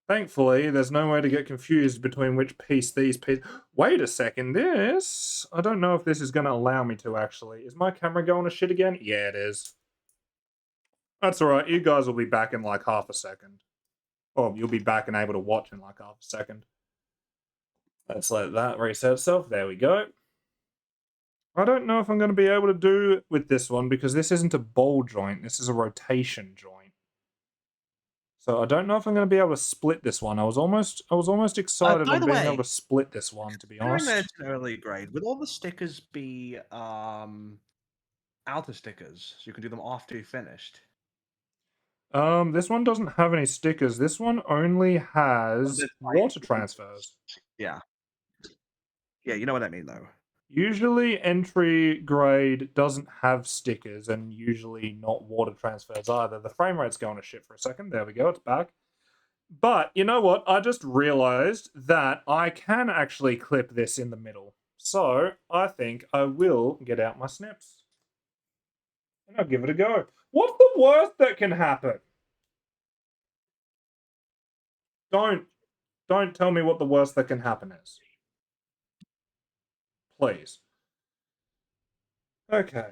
Thankfully, there's no way to get confused between which piece these pieces. Wait a second, this. I don't know if this is going to allow me to actually. Is my camera going to shit again? Yeah, it is. That's alright, you guys will be back in like half a second. Or you'll be back and able to watch in like half a second. Let's let that reset itself. There we go. I don't know if I'm going to be able to do it with this one because this isn't a ball joint. This is a rotation joint. So I don't know if I'm going to be able to split this one. I was almost excited By on the being way, able to split this one, to be Considering that honest. it's an early grade, would all the stickers be outer stickers, so you can do them after you finished? This one doesn't have any stickers. This one only has there's, water transfers. Yeah. Yeah, you know what I mean, though. Usually entry grade doesn't have stickers and usually not water transfers either. The frame rate's going to shit for a second. There we go, it's back. But you know what? I just realized that I can actually clip this in the middle. So I think I will get out my snips. And I'll give it a go. What's the worst that can happen? Don't tell me what the worst that can happen is. Please. Okay.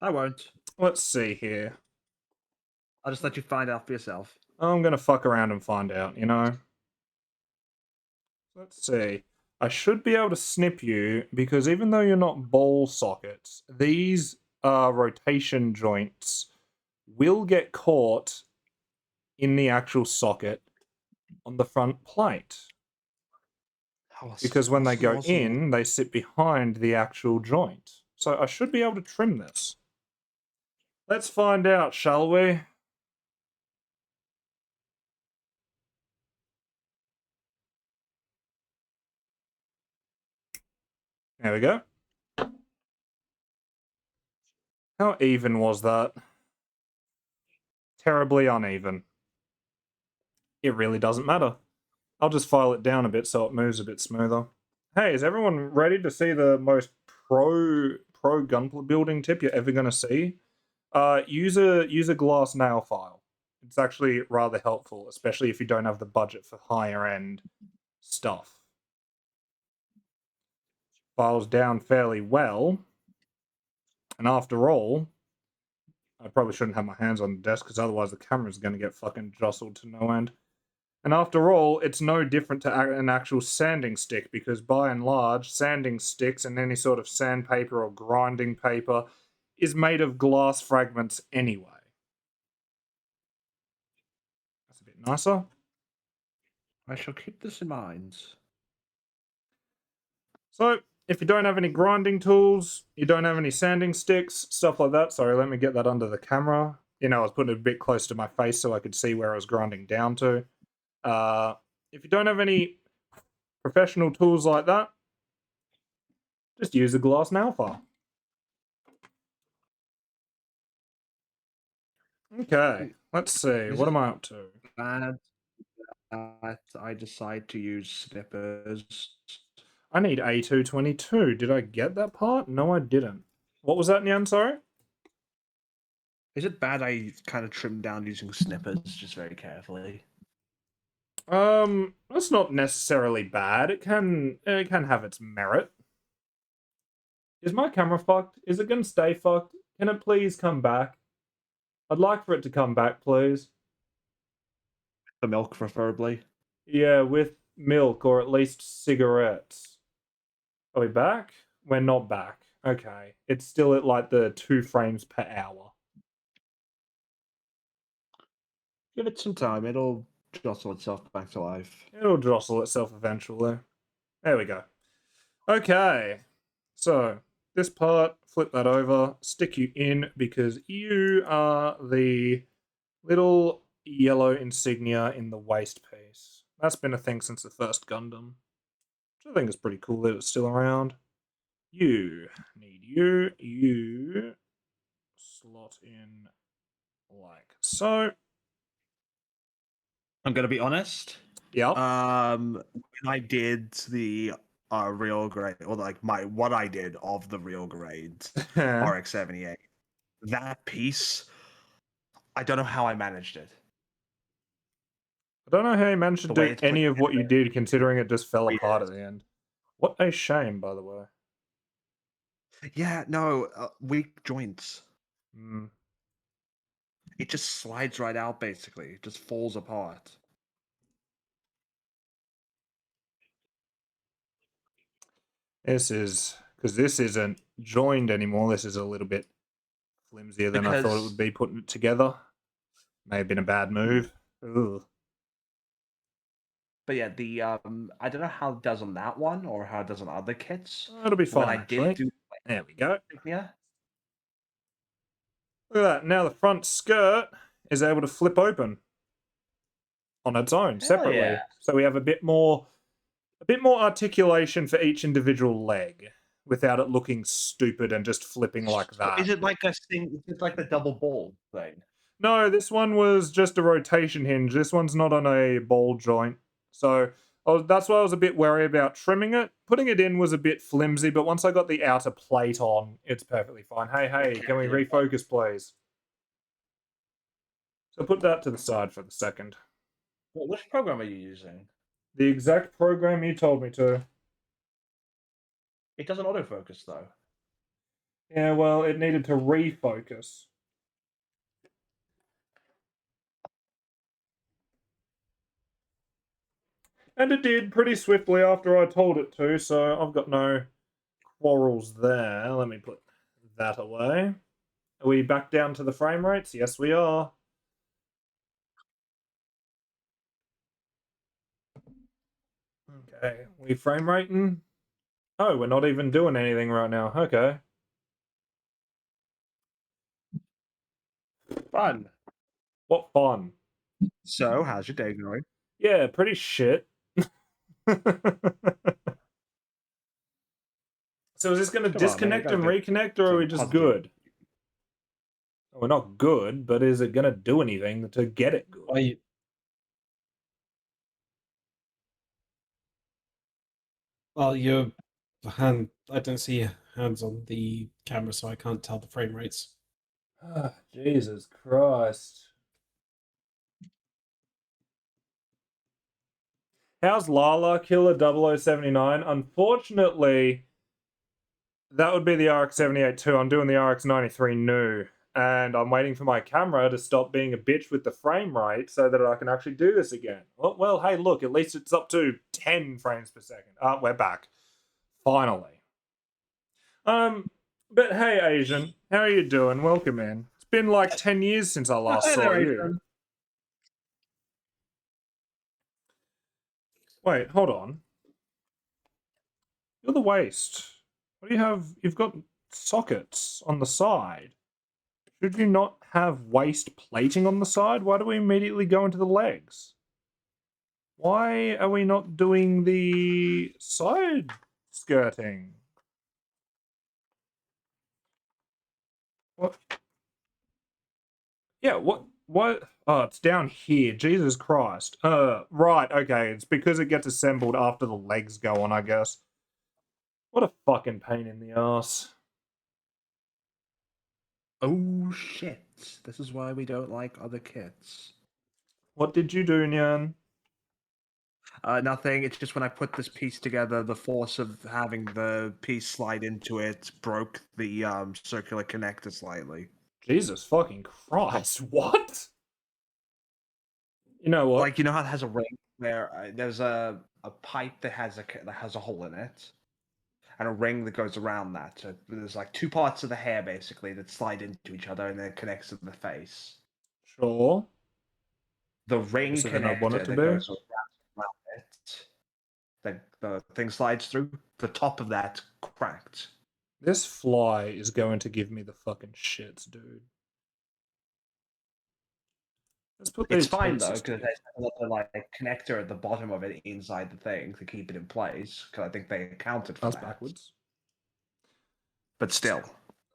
I won't. Let's see here. I'll just let you find out for yourself. I'm gonna fuck around and find out, you know? Let's see. I should be able to snip you because even though you're not ball sockets, these rotation joints will get caught in the actual socket on the front plate. Because when they go in, they sit behind the actual joint. So I should be able to trim this. Let's find out, shall we? There we go. How even was that? Terribly uneven. It really doesn't matter. I'll just file it down a bit so it moves a bit smoother. Hey, is everyone ready to see the most pro gunpla building tip you're ever going to see? Use a glass nail file. It's actually rather helpful, especially if you don't have the budget for higher end stuff. Files down fairly well. And after all, I probably shouldn't have my hands on the desk because otherwise the camera's going to get fucking jostled to no end. And after all, it's no different to an actual sanding stick because by and large, sanding sticks and any sort of sandpaper or grinding paper is made of glass fragments anyway. That's a bit nicer. I shall keep this in mind. So, if you don't have any grinding tools, you don't have any sanding sticks, stuff like that. Sorry, let me get that under the camera. You know, I was putting it a bit close to my face so I could see where I was grinding down to. If you don't have any professional tools like that, just use a glass nail file. Okay, let's see. What am I up to? Bad that I decide to use snippers. I need A222. Did I get that part? No, I didn't. What was that, Nyan? Sorry? Is it bad I kind of trimmed down using snippers just very carefully? That's not necessarily bad. It can have its merit. Is my camera fucked? Is it gonna stay fucked? Can it please come back? I'd like for it to come back, please. The milk, preferably. Yeah, with milk or at least cigarettes. Are we back? We're not back. Okay. It's still at like the 2 frames per hour. Give it some time. It'll jostle itself back to life. It'll jostle itself eventually. There we go. Okay. So, this part, flip that over, stick you in because you are the little yellow insignia in the waist piece. That's been a thing since the first Gundam. which I think is pretty cool that it's still around. You need you slot in like so. I'm gonna be honest. Yep. When I did the real grade, or like what I did of the real grade RX-78, that piece, I don't know how I managed it. I don't know how you managed to The way do it's put any of what you together, did, considering it just fell apart at weird. the end. What a shame, by the way. Yeah, no, weak joints. Mm. It just slides right out, basically. It just falls apart. This is because this isn't joined anymore. This is a little bit flimsier than I thought it would Because be putting it together. May have been a bad move. Ugh. But yeah, the I don't know how it does on that one or how it does on other kits. It'll be But when fine, I actually. did do There we go. insignia, Look at that. Now the front skirt is able to flip open on its own, separately. yeah. So we have a bit more articulation for each individual leg without it looking stupid and just flipping like So that. is it like a thing? It's like the double ball thing. No, this one was just a rotation hinge. This one's not on a ball joint. So that's why I was a bit wary about trimming it. Putting it in was a bit flimsy, but once I got the outer plate on, it's perfectly fine. Hey, can we refocus, please? So put that to the side for the second. Which program are you using? The exact program you told me to. It doesn't autofocus though. Yeah, well, it needed to refocus. And it did pretty swiftly after I told it to, so I've got no quarrels there. Let me put that away. Are we back down to the frame rates? Yes, we are. Okay, we frame rating? Oh, we're not even doing anything right now. Okay. Fun. What fun. So, how's your day going? Yeah, pretty shit. So is this going to Come on, man, you disconnect gotta and get reconnect, or are some we just positive- good? We're not good, but is it going to do anything to get it good? Well, your hand, I don't see your hands on the camera, so I can't tell the frame rates. Jesus Christ. How's Lala Killer 0079? Unfortunately, that would be the RX-78 too. I'm doing the RX-93 new, and I'm waiting for my camera to stop being a bitch with the frame rate so that I can actually do this again. Well, hey, look, at least it's up to 10 frames per second. We're back. Finally. But hey, Asian, how are you doing? Welcome in. It's been like 10 years since I last saw you. Wait, hold on. You're the waist. What do you have? You've got sockets on the side. Should you not have waist plating on the side? Why do we immediately go into the legs? Why are we not doing the side skirting? What? Yeah, what? Oh, it's down here. Jesus Christ. Right, okay. It's because it gets assembled after the legs go on, I guess. What a fucking pain in the ass. Oh shit! This is why we don't like other kits. What did you do, Nyan? Nothing. It's just when I put this piece together, the force of having the piece slide into it broke the circular connector slightly. Jesus fucking Christ, what? You know what? Like, you know how it has a ring where there's a pipe that has a hole in it, and a ring that goes around that. So there's like two parts of the hair basically that slide into each other, and then it connects to the face. Sure. The ring Closer than I connector want it to that be. goes around it, the thing slides through. The top of that cracked. This fly is going to give me the fucking shits, dude. Let's put It's these fine though, pieces because together. there's a little like connector at the bottom of it inside the thing to keep it in place. Because I think they accounted for That's that. backwards. But still,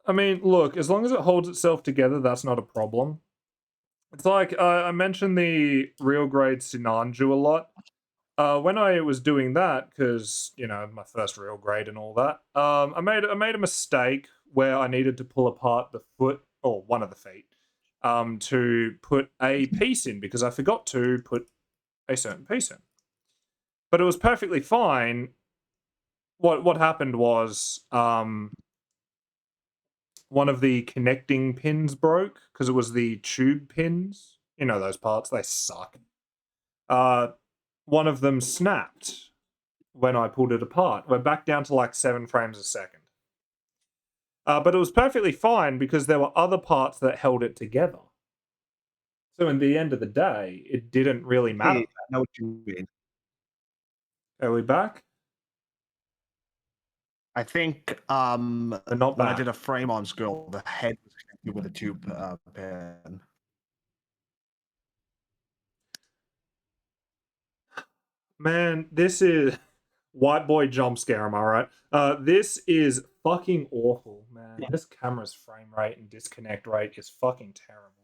I mean, look, as long as it holds itself together, that's not a problem. It's like I mentioned the real grade Sinanju a lot. When I was doing that, because you know my first real grade and all that, I made a mistake where I needed to pull apart the foot or one of the feet, to put a piece in because I forgot to put a certain piece in. But it was perfectly fine. What happened was one of the connecting pins broke because it was the tube pins. You know those parts, they suck. One of them snapped when I pulled it apart. We're back down to like 7 frames a second. But it was perfectly fine because there were other parts that held it together. So in the end of the day, it didn't really matter. I know what you mean. Are we back? I think We're not when I back. did a frame on scroll, the head was connected with a tube pin. Man, this is white boy jump scare, am I right? This is fucking awful, man. This camera's frame rate and disconnect rate is fucking terrible.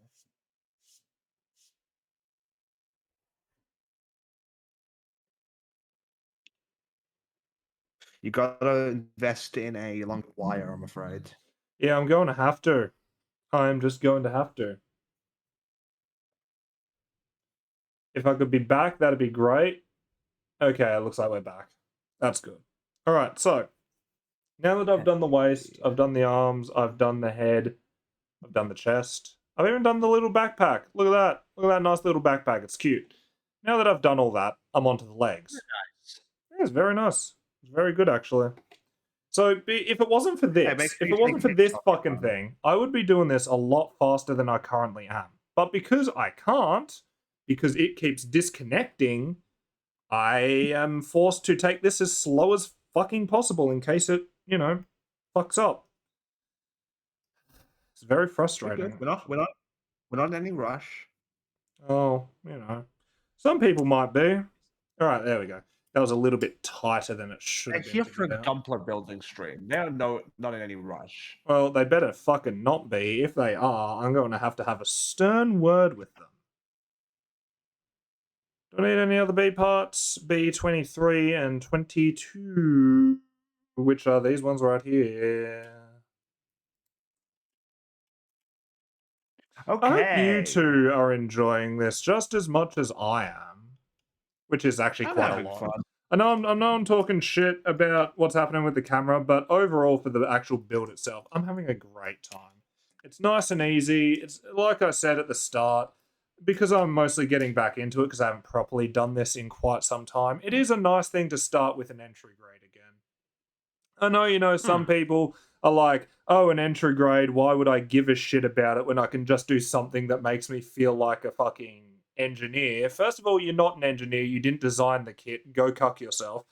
You gotta invest in a long wire, I'm afraid. Yeah, I'm going to have to. I'm just going to have to. If I could be back, that'd be great. Okay, it looks like we're back. That's good. All right, so now that I've done the waist, I've done the arms, I've done the head, I've done the chest, I've even done the little backpack. Look at that. Look at that nice little backpack. It's cute. Now that I've done all that, I'm onto the legs. Nice. Yeah, it's very nice. It's very good, actually. So if it wasn't for Yeah, this, if it wasn't for this fucking thing, I would be doing this a lot faster than I currently am. But because I can't, because it keeps disconnecting, I am forced to take this as slow as fucking possible in case it, you know, fucks up. It's very We're frustrating. good. We're not in any rush. Oh, you know, some people might be. All right, there we go. That was a little bit tighter than it should We're have been. here to for get a out. Gunpla building stream. They're not in any rush. Well, they better fucking not be. If they are, I'm going to have a stern word with them. Do I need any other B parts? B23 and 22. Which are these ones right here? Okay. I hope you two are enjoying this just as much as I am, which is actually I'm quite a having lot. fun. I know I'm talking shit about what's happening with the camera, but overall for the actual build itself, I'm having a great time. It's nice and easy. It's like I said at the start, because I'm mostly getting back into it because I haven't properly done this in quite some time. It is a nice thing to start with an entry grade again. I know, you know, some people are like, oh, an entry grade, why would I give a shit about it when I can just do something that makes me feel like a fucking engineer? First of all, you're not an engineer, you didn't design the kit, go cuck yourself.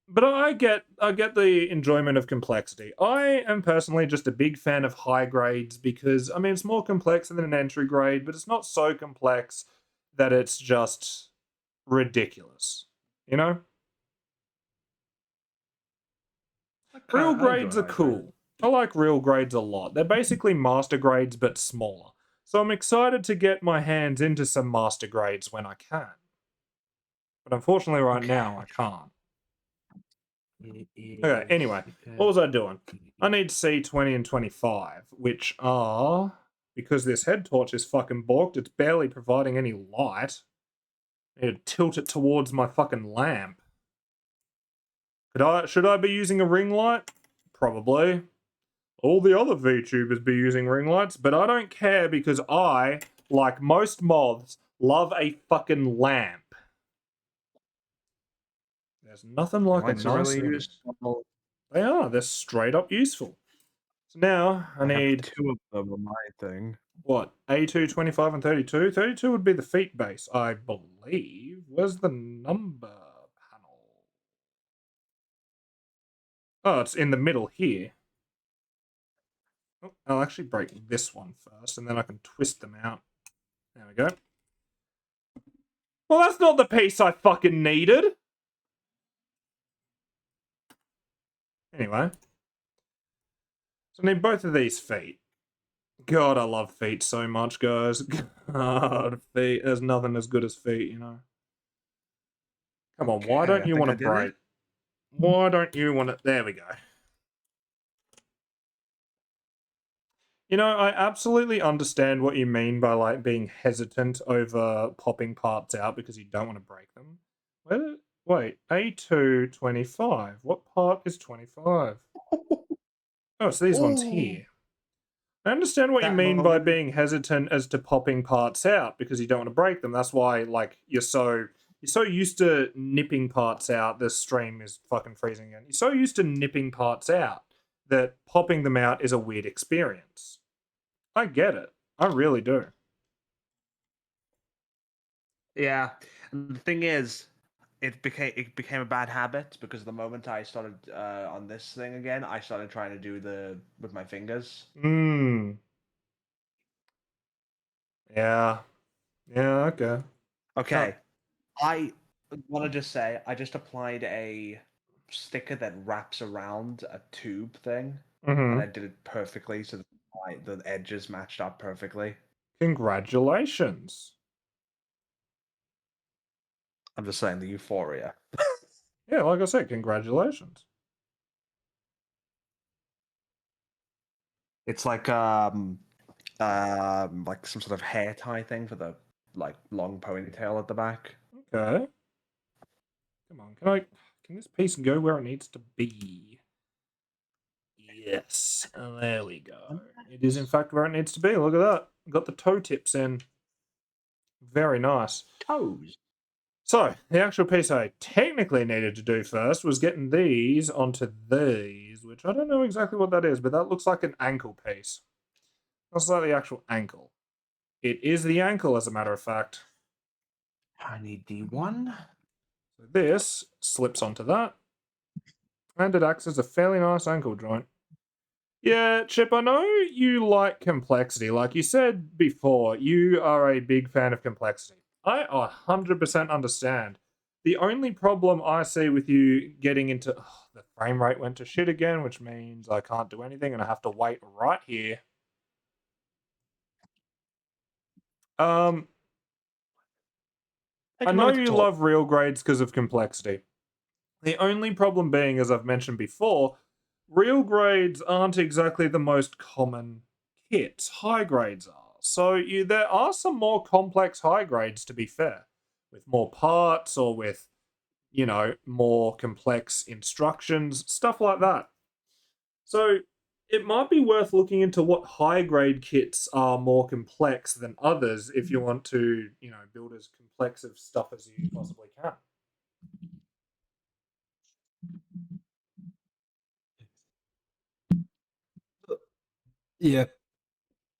But I get the enjoyment of complexity. I am personally just a big fan of high grades because, I mean, it's more complex than an entry grade, but it's not so complex that it's just ridiculous, you know? Real grades are cool. I like real grades a lot. They're basically master grades, but smaller. So I'm excited to get my hands into some master grades when I can. But unfortunately, right now, I can't. Okay, anyway, what was I doing? I need C20 and 25, which are... Because this head torch is fucking borked, it's barely providing any light. I need to tilt it towards my fucking lamp. Should I be using a ring light? Probably. All the other VTubers be using ring lights, but I don't care because I, like most moths, love a fucking lamp. There's nothing like a Lights are nice really thing. useful. They are. They're straight up useful. So now I have need 2 of them on my thing. what? A2, 25, and 32. 32 would be the feet base, I believe. Where's the number panel? Oh, it's in the middle here. Oh, I'll actually break this one first, and then I can twist them out. There we go. Well, that's not the piece I fucking needed. Anyway. So I need both of these feet. God, I love feet so much, guys. God, feet. There's nothing as good as feet, you know. Come on, why Okay, don't I you think want I to did break? it. Why don't you want to... There we go. You know, I absolutely understand what you mean by, like, being hesitant over popping parts out because you don't want to break them. Wait, A2, 25. What part is 25? Oh, it's these ones here. I understand what you That mean by moment. being hesitant as to popping parts out because you don't want to break them. That's why, like, you're so used to nipping parts out. This stream is fucking freezing again. You're so used to nipping parts out that popping them out is a weird experience. I get it. I really do. Yeah. And the thing is, it became a bad habit because the moment I started on this thing again, I started trying to do the with my fingers. Hmm. Yeah. Yeah. Okay. Okay, I want to just say I just applied a sticker that wraps around a tube thing, and I Mm-hmm. did it perfectly, so the edges matched up perfectly. Congratulations. I'm just saying the euphoria. Yeah, like I said, congratulations. It's like some sort of hair tie thing for the like long ponytail at the back. Okay. Come on, can this piece go where it needs to be? Yes. There we go. It is in fact where it needs to be. Look at that. Got the toe tips in. Very nice. Toes. So, the actual piece I technically needed to do first was getting these onto these, which I don't know exactly what that is, but that looks like an ankle piece. That's like the actual ankle. It is the ankle, as a matter of fact. I need D1. So this slips onto that, and it acts as a fairly nice ankle joint. Yeah, Chip, I know you like complexity. Like you said before, you are a big fan of complexity. I 100% understand. The only problem I see with you getting into... the frame rate went to shit again, which means I can't do anything and I have to wait right here. I know you love real grades because of complexity. The only problem being, as I've mentioned before, real grades aren't exactly the most common kits. High grades are. So there are some more complex high grades, to be fair, with more parts or with, you know, more complex instructions, stuff like that. So it might be worth looking into what high grade kits are more complex than others if you want to, you know, build as complex of stuff as you possibly can. Yeah.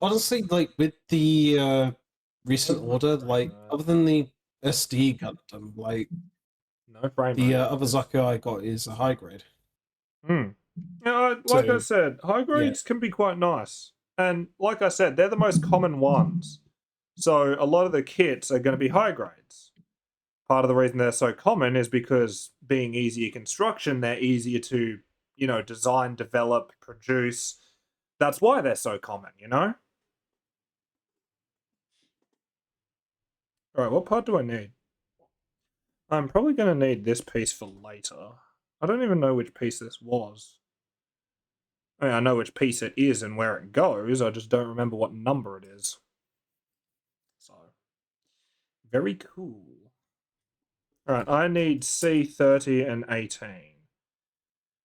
Honestly, like with the recent Oh, order, frame like rate. other than the SD Gundam, like No frame the rate. other Zaku I got is a high grade. Hmm. Yeah, like I So said, high yeah, grades can be quite nice. And like I said, they're the most common ones. So a lot of the kits are going to be high grades. Part of the reason they're so common is because being easier construction, they're easier to, you know, design, develop, produce. That's why they're so common, you know? All right, what part do I need? I'm probably going to need this piece for later. I don't even know which piece this was. I mean, I know which piece it is and where it goes, I just don't remember what number it is. So, very cool. Alright, I need C30 and 18.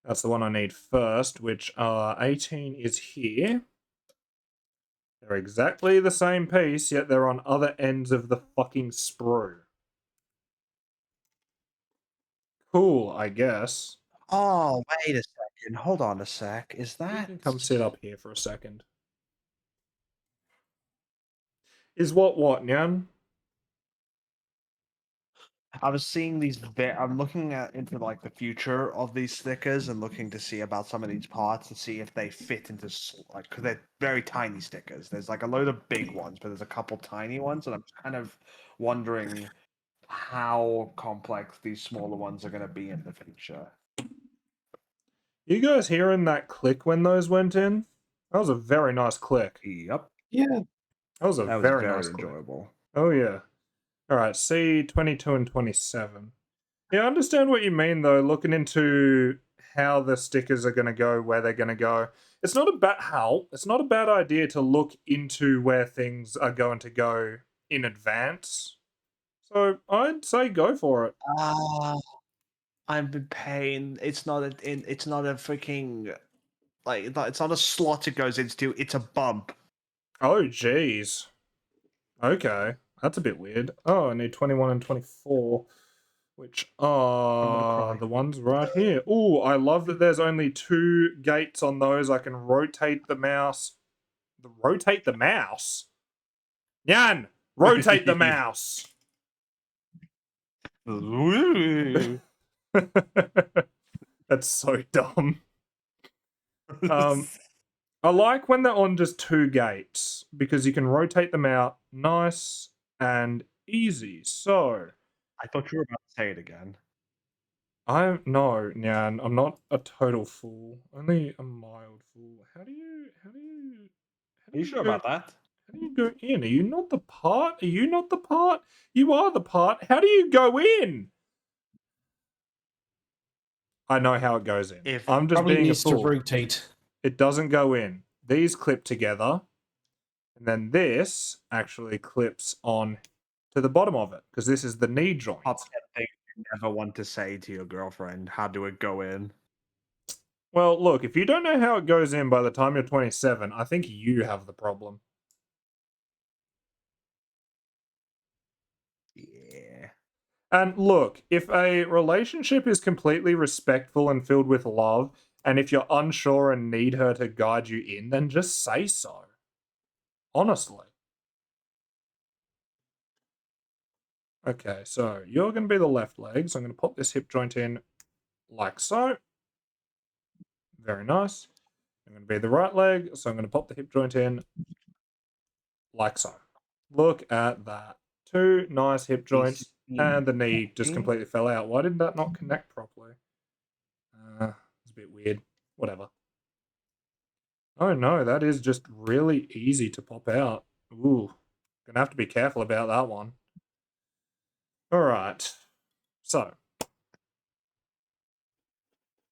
That's the one I need first, which 18 is here. They're exactly the same piece, yet they're on other ends of the fucking sprue. Cool, I guess. Oh, wait a second. Hold on a sec. Is You that can come sit up here for a second. Is what, Nyan? I was seeing these. I'm looking into like the future of these stickers and looking to see about some of these parts to see if they fit into like because they're very tiny stickers. There's like a load of big ones, but there's a couple tiny ones, and I'm kind of wondering how complex these smaller ones are going to be in the future. You guys hearing that click when those went in? That was a very nice click. Yep, Yeah. That was a that was very, very nice click. enjoyable. Oh yeah. All right, C 22 and 27. Yeah, I understand what you mean though. Looking into how the stickers are going to go, where they're going to go. It's not a bad idea to look into where things are going to go in advance. So I'd say go for it. I'm in pain. It's not a. It's not a freaking. Like it's not a slot it goes into. It's a bump. Oh geez. Okay, that's a bit weird. Oh, I need 21 and 24, which are cry. the ones right here. Oh, I love that there's only 2 gates on those. I can rotate the mouse. Rotate the mouse? Yan! Rotate the mouse! That's so dumb. I like when they're on just 2 gates because you can rotate them out nice and easy. So, I thought you were about to say it again. I'm no, Nyan, I'm not a total fool. Only a mild fool. How do you Are you sure go, about that? how do you go in? Are you not the part? Are you not the part? You are the part. How do you go in? I know how it goes in. If I'm just Probably being a needs to fool. rotate. It doesn't go in. These clip together, and then this actually clips on to the bottom of it because this is the knee joint. Upset thing you never want to say to your girlfriend, how do it go in? Well, look, if you don't know how it goes in by the time you're 27, I think you have the problem. Yeah. And look, if a relationship is completely respectful and filled with love, and if you're unsure and need her to guide you in, then just say so. Honestly. Okay, so you're going to be the left leg, so I'm going to pop this hip joint in like so. Very nice. I'm going to be the right leg, so I'm going to pop the hip joint in like so. Look at that. 2 nice hip joints, and the knee just completely fell out. Why did that not connect properly? It's a bit weird. Whatever. Oh no, that is just really easy to pop out. Ooh, gonna have to be careful about that one. All right. So,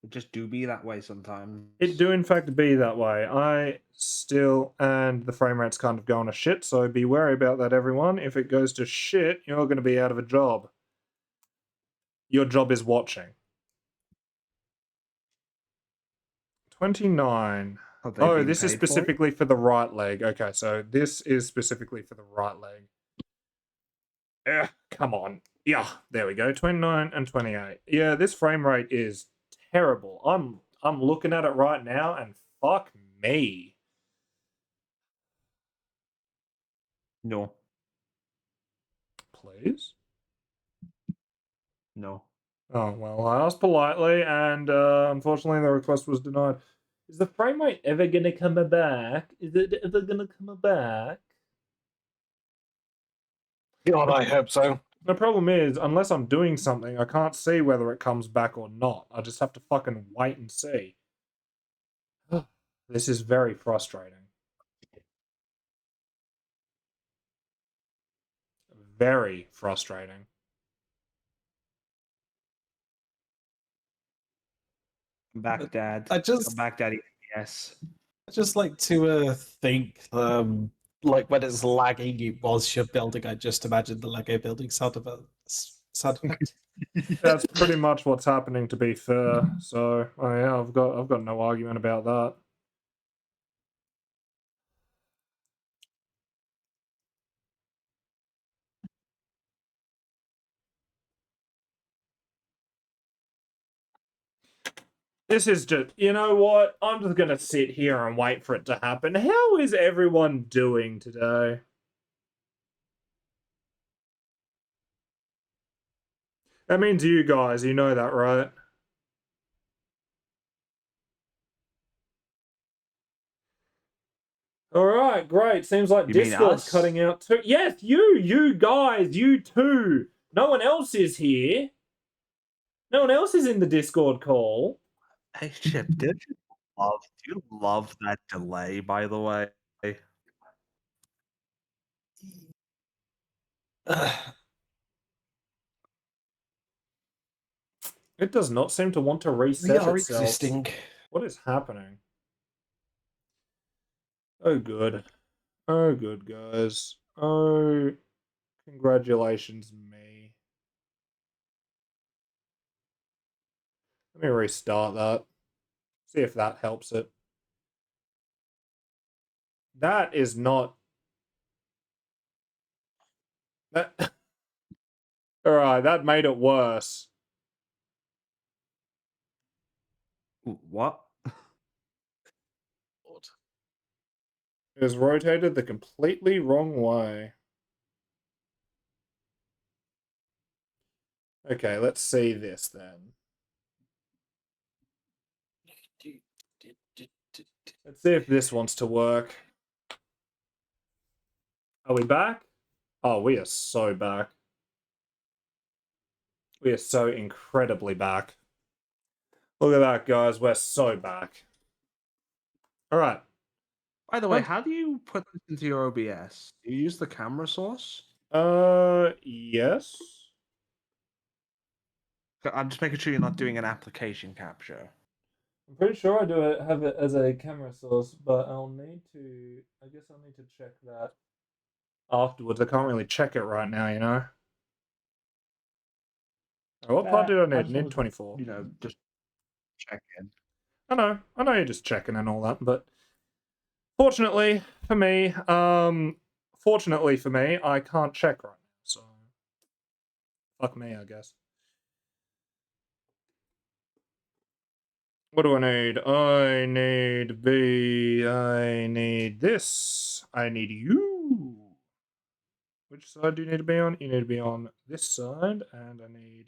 It just do be that way sometimes. it do in fact be that way. I still, and the frame rate's kind of going to shit, so be wary about that, everyone. If it goes to shit, you're going to be out of a job. Your job is watching. 29. Are they Oh, being this is paid for it? specifically for the right leg. Okay, so this is specifically for the right leg. Come on. Yeah, there we go. 29 and 28. Yeah, this frame rate is terrible. I'm looking at it right now and fuck me. No. Please? No. Oh, well, I asked politely and unfortunately the request was denied. Is the frame rate ever gonna come back? Is it ever gonna come back? God, I hope so. The problem is, unless I'm doing something, I can't see whether it comes back or not. I just have to fucking wait and see. This is very frustrating. Very frustrating. Come back, Dad. I just- Come back, Daddy. Yes. I just like to think, like when it's lagging whilst you're building. I just imagine the Lego building sound of it. That's pretty much what's happening, to be fair. So, oh yeah, I've got no argument about that. This is just, you know what? I'm just gonna sit here and wait for it to happen. How is everyone doing today? That means you guys, you know that, right? All right, great. Seems like You mean Discord's us? cutting out too. Yes, you guys, you too. No one else is here. No one else is in the Discord call. Hey, Chip, do you love that delay, by the way? It does not seem to want to We reset are itself. existing. What is happening? Oh, good. Oh, good, guys. Oh, congratulations, me. Let me restart that. See if that helps it. That is not... That... Alright, that made it worse. What? It was rotated the completely wrong way. Okay, let's see this then. Let's see if this wants to work. Are we back? Oh, we are so back. We are so incredibly back. Look at that, guys. We're so back. All right. By the way, What? how do you put this into your OBS? Do you use the camera source? Yes. I'm just making sure you're not doing an application capture. I'm pretty sure I do have it as a camera source, but I'll need to... I guess I'll need to check that afterwards. I can't really check it right now, you know? What part did I need? Need 24. You know, just check in. I know you're just checking and all that, but fortunately for me, I can't check right now, so fuck me, I guess. What do I need? I need B. I need this. I need you. Which side do you need to be on? You need to be on this side, and I need...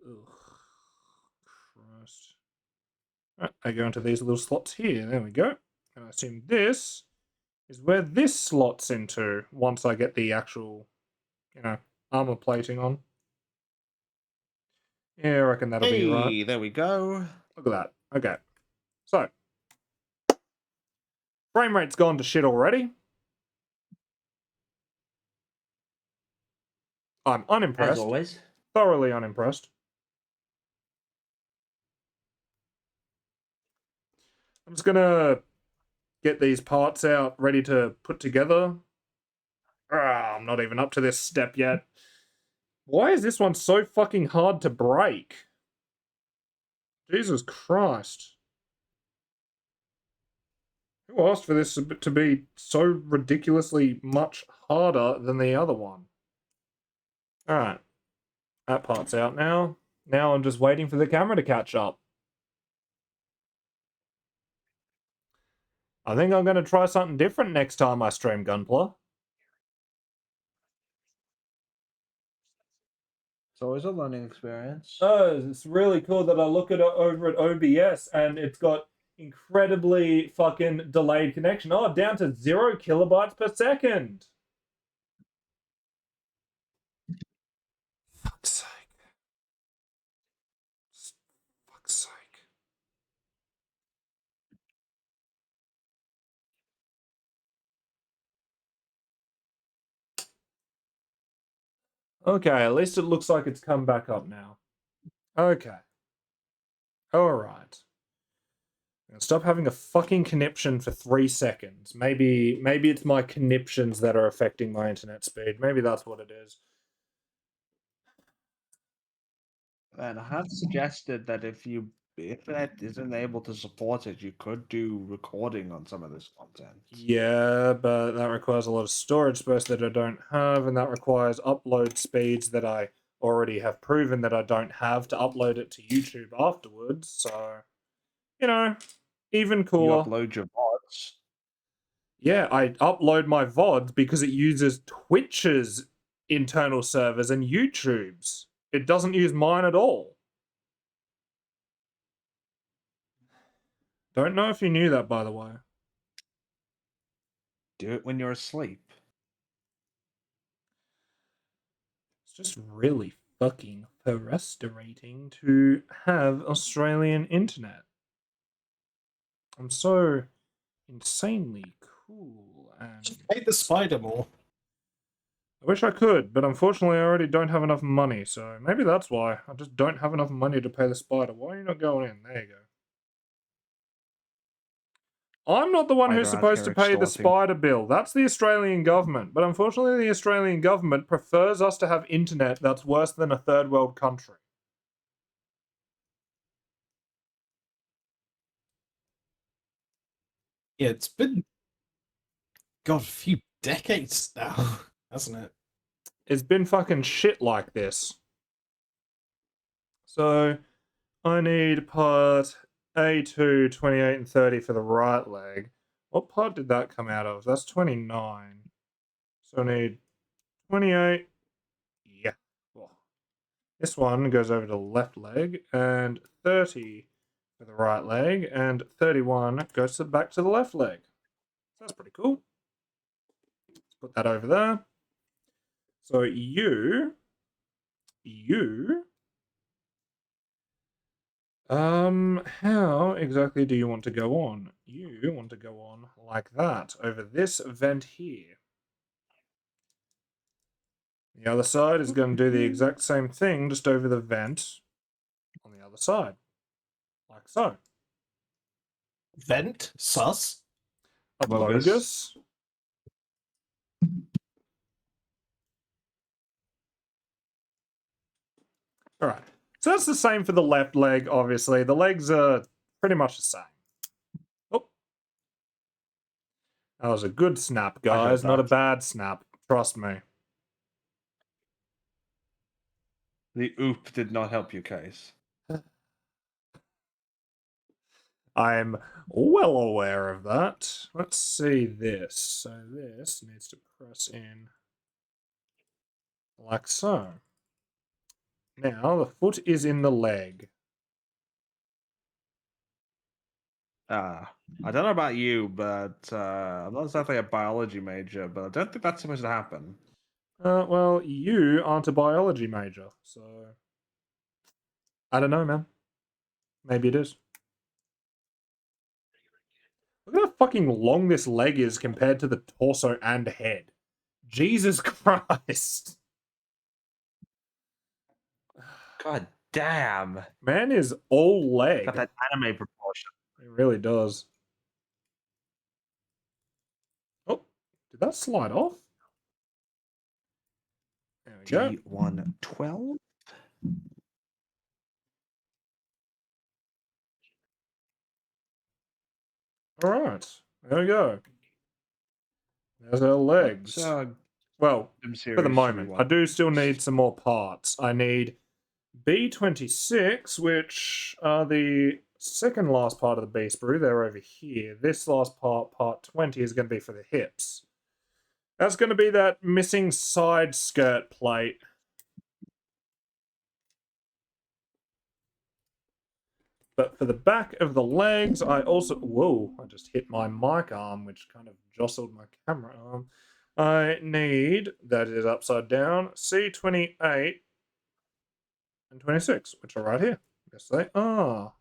Ugh. Christ. Right, I go into these little slots here. There we go. And I assume this is where this slots into once I get the actual, you know, armor plating on. Yeah, I reckon that'll be right. Hey, there we go. Look at that. Okay. So, frame rate's gone to shit already. I'm unimpressed. As always. Thoroughly unimpressed. I'm just gonna get these parts out ready to put together. I'm not even up to this step yet. Why is this one so fucking hard to break? Jesus Christ. Who asked for this to be so ridiculously much harder than the other one? Alright. That part's out now. Now I'm just waiting for the camera to catch up. I think I'm going to try something different next time I stream Gunpla. It's always a learning experience. Oh, it's really cool that I look at it over at OBS and it's got incredibly fucking delayed connection. Oh, down to 0 kilobytes per second. Fuck's sake. Fuck's sake. Okay, at least it looks like it's come back up now. Okay. Alright. Stop having a fucking conniption for 3 seconds. Maybe it's my conniptions that are affecting my internet speed. Maybe that's what it is. And I have suggested that if it isn't able to support it, you could do recording on some of this content. Yeah, but that requires a lot of storage space that I don't have, and that requires upload speeds that I already have proven that I don't have to upload it to YouTube afterwards, so... You know, even You cooler. upload your VODs. Yeah, I upload my VODs because it uses Twitch's internal servers and YouTube's it doesn't use mine at all. Don't know if you knew that, by the way. Do it when you're asleep. It's just really fucking frustrating to have Australian internet. I'm so insanely cool and Just pay the spider more. I wish I could, but unfortunately I already don't have enough money, so maybe that's why. I just don't have enough money to pay the spider. Why are you not going in? There you go. I'm not the one who's Spider out supposed to here pay the extorting. spider bill. That's the Australian government. But unfortunately, the Australian government prefers us to have internet that's worse than a third world country. Yeah, it's been, God, a few decades now, hasn't it? It's been fucking shit like this. So, I need part A2, 28, and 30 for the right leg. What part did that come out of? That's 29. So I need 28. Yeah. Well, this one goes over to the left leg, and 30 for the right leg, and 31 goes back to the left leg. So that's pretty cool. Let's put that over there. So how exactly do you want to go on? You want to go on like that, over this vent here. The other side is going to do the exact same thing, just over the vent on the other side. Like so. Vent? Sus? A Bogus. bogus. Alright. So that's the same for the left leg, obviously. The legs are pretty much the same. Oh. That was a good snap, guys. Not a that. bad snap. Trust me. The oop did not help you, Case. I'm well aware of that. Let's see this. So this needs to press in like so. Now the foot is in the leg. I don't know about you, but I'm not exactly a biology major, but I don't think that's supposed to happen. Well, you aren't a biology major, so I don't know, man. Maybe it is. Look at how fucking long this leg is compared to the torso and head. Jesus Christ. God damn. Man is all leg. Got that anime proportion. It really does. Oh, did that slide off? There we go. D112? Alright, there we go. There's our legs. Well, for the moment, I do still need some more parts. I need B26, which are the second last part of the B sprue. They're over here. This last part, part 20, is going to be for the hips. That's going to be that missing side skirt plate. But for the back of the legs, I also... Whoa, I just hit my mic arm, which kind of jostled my camera arm. I need, that is upside down, C28 and 26, which are right here. Yes, they are.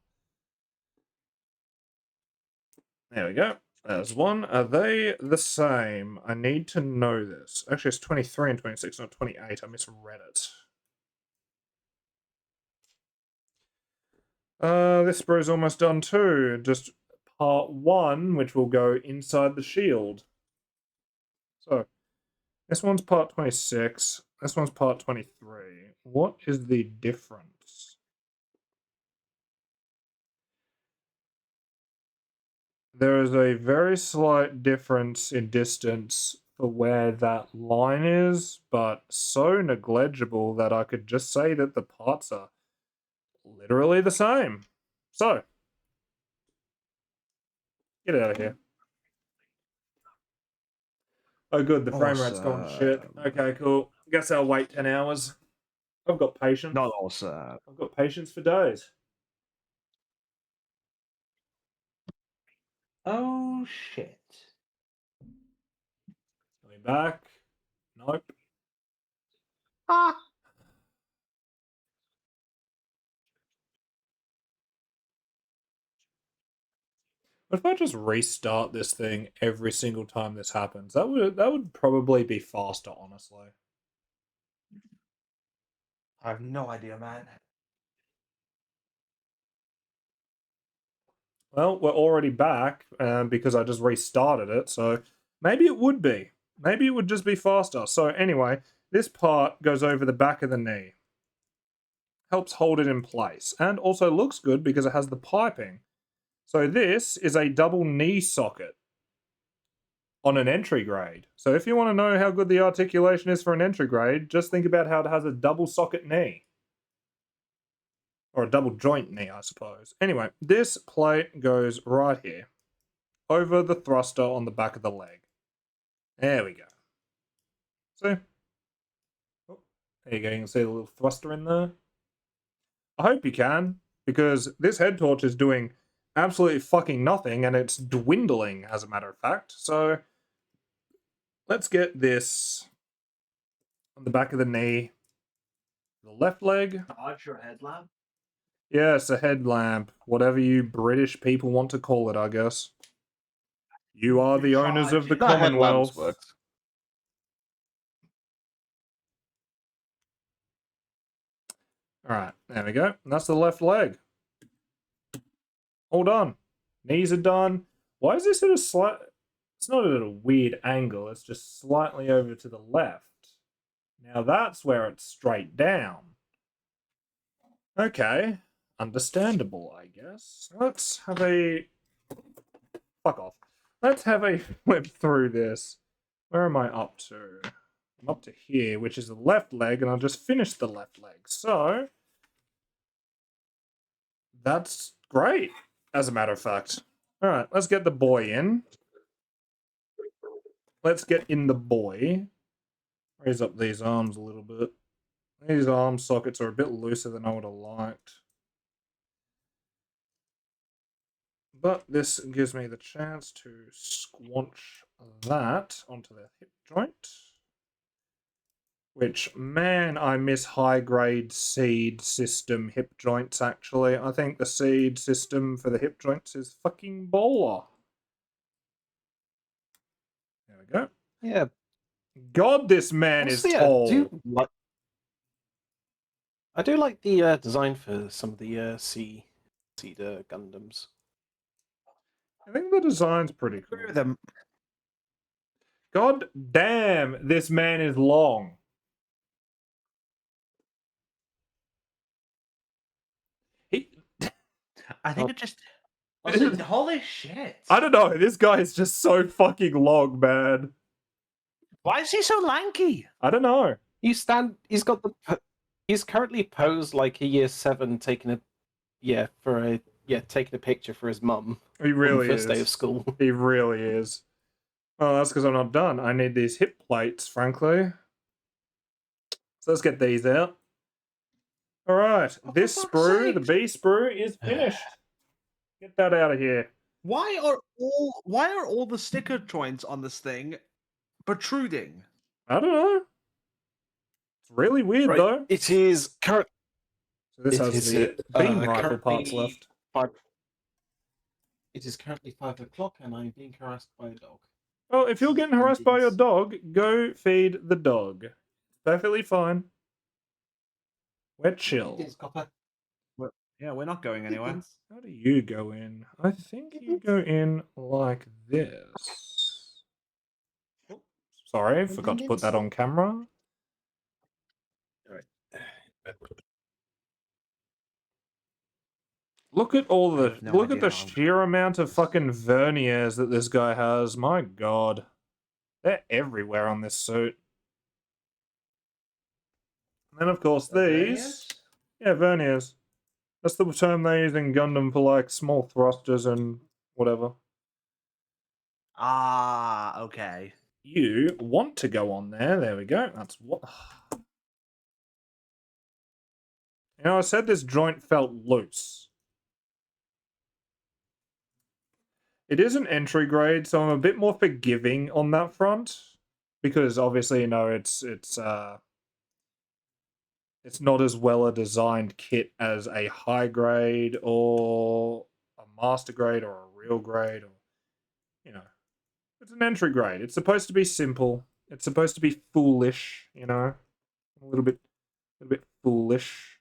There we go. There's one. Are they the same? I need to know this. Actually, it's 23 and 26, not 28. I misread it. This sprue's almost done too. Just part 1, which will go inside the shield. So, this one's part 26. This one's part 23. What is the difference? There is a very slight difference in distance for where that line is, but so negligible that I could just say that the parts are literally the same. So, get out of here. Oh good, the frame rate's gone to shit. Okay, cool. Guess I'll wait 10 hours. I've got patience. Not all, sir. I've got patience for days. Oh shit. Going back. Nope. Ah. What if I just restart this thing every single time this happens? That would probably be faster, honestly. I have no idea, man. Well, we're already back because I just restarted it, so maybe it would be. Maybe it would just be faster. So anyway, this part goes over the back of the knee. Helps hold it in place, and also looks good because it has the piping. So this is a double knee socket on an entry grade. So if you want to know how good the articulation is for an entry grade, just think about how it has a double socket knee. Or a double joint knee, I suppose. Anyway, this plate goes right here. Over the thruster on the back of the leg. There we go. See? Oh, there you go, you can see the little thruster in there. I hope you can, because this head torch is doing absolutely fucking nothing, and it's dwindling, as a matter of fact. So, let's get this on the back of the knee. The left leg. Charge your headlamp. Yes, a headlamp. Whatever you British people want to call it, I guess. You are the owners of the That headlamps Commonwealth. works. Alright, there we go. And that's the left leg. All done. Knees are done. Why is this at a slight... It's not at a weird angle. It's just slightly over to the left. Now that's where it's straight down. Okay. Understandable, I guess. Let's have a... Fuck off. Let's have a flip through this. Where am I up to? I'm up to here, which is the left leg, and I'll just finish the left leg. So... That's great, as a matter of fact. Alright, let's get the boy in. Let's get in the boy. Raise up these arms a little bit. These arm sockets are a bit looser than I would have liked. But this gives me the chance to squanch that onto the hip joint. Which, man, I miss high-grade seed system hip joints, actually. I think the seed system for the hip joints is fucking baller. There we go. Yeah. God, this man is Honestly, tall. I do like the design for some of the seed Gundams. I think the design's pretty cool. Agree with them. God damn, this man is long. He... I think it just. Also, holy shit. I don't know, this guy is just so fucking long, man. Why is he so lanky? I don't know. He's got the. He's currently posed like a year 7 taking a picture for his mum He on really the first day of is. school. He really is. Oh, that's because I'm not done. I need these hip plates, frankly. So let's get these out. Alright, this fuck's sprue, the sake. B sprue, is finished. Get that out of here. Why are all the sticker joints on this thing protruding? I don't know. It's really weird, Right. though. It is current. So this It has is, the beam rifle currently parts left. It is currently 5 o'clock, and I'm being harassed by a dog. Well, if you're getting harassed by your Indeed. dog, go feed the dog. Perfectly fine. We're chill. It is, Copper. Yeah, we're not going anywhere. How do you go in? I think you go in like this. Oh, sorry, forgot to put that on camera. Look at all the have no look at idea the how- sheer amount of fucking verniers that this guy has. My god. They're everywhere on this suit. And then of course these. Yeah, verniers. That's the term they use in Gundam for like small thrusters and whatever. Ah, okay. You want to go on there. There we go. That's what. You know, I said this joint felt loose. It is an entry grade, so I'm a bit more forgiving on that front. Because obviously, you know, it's not as well a designed kit as a high grade or a master grade or a real grade, or, you know, it's an entry grade. It's supposed to be simple. It's supposed to be foolish, you know, a little bit foolish.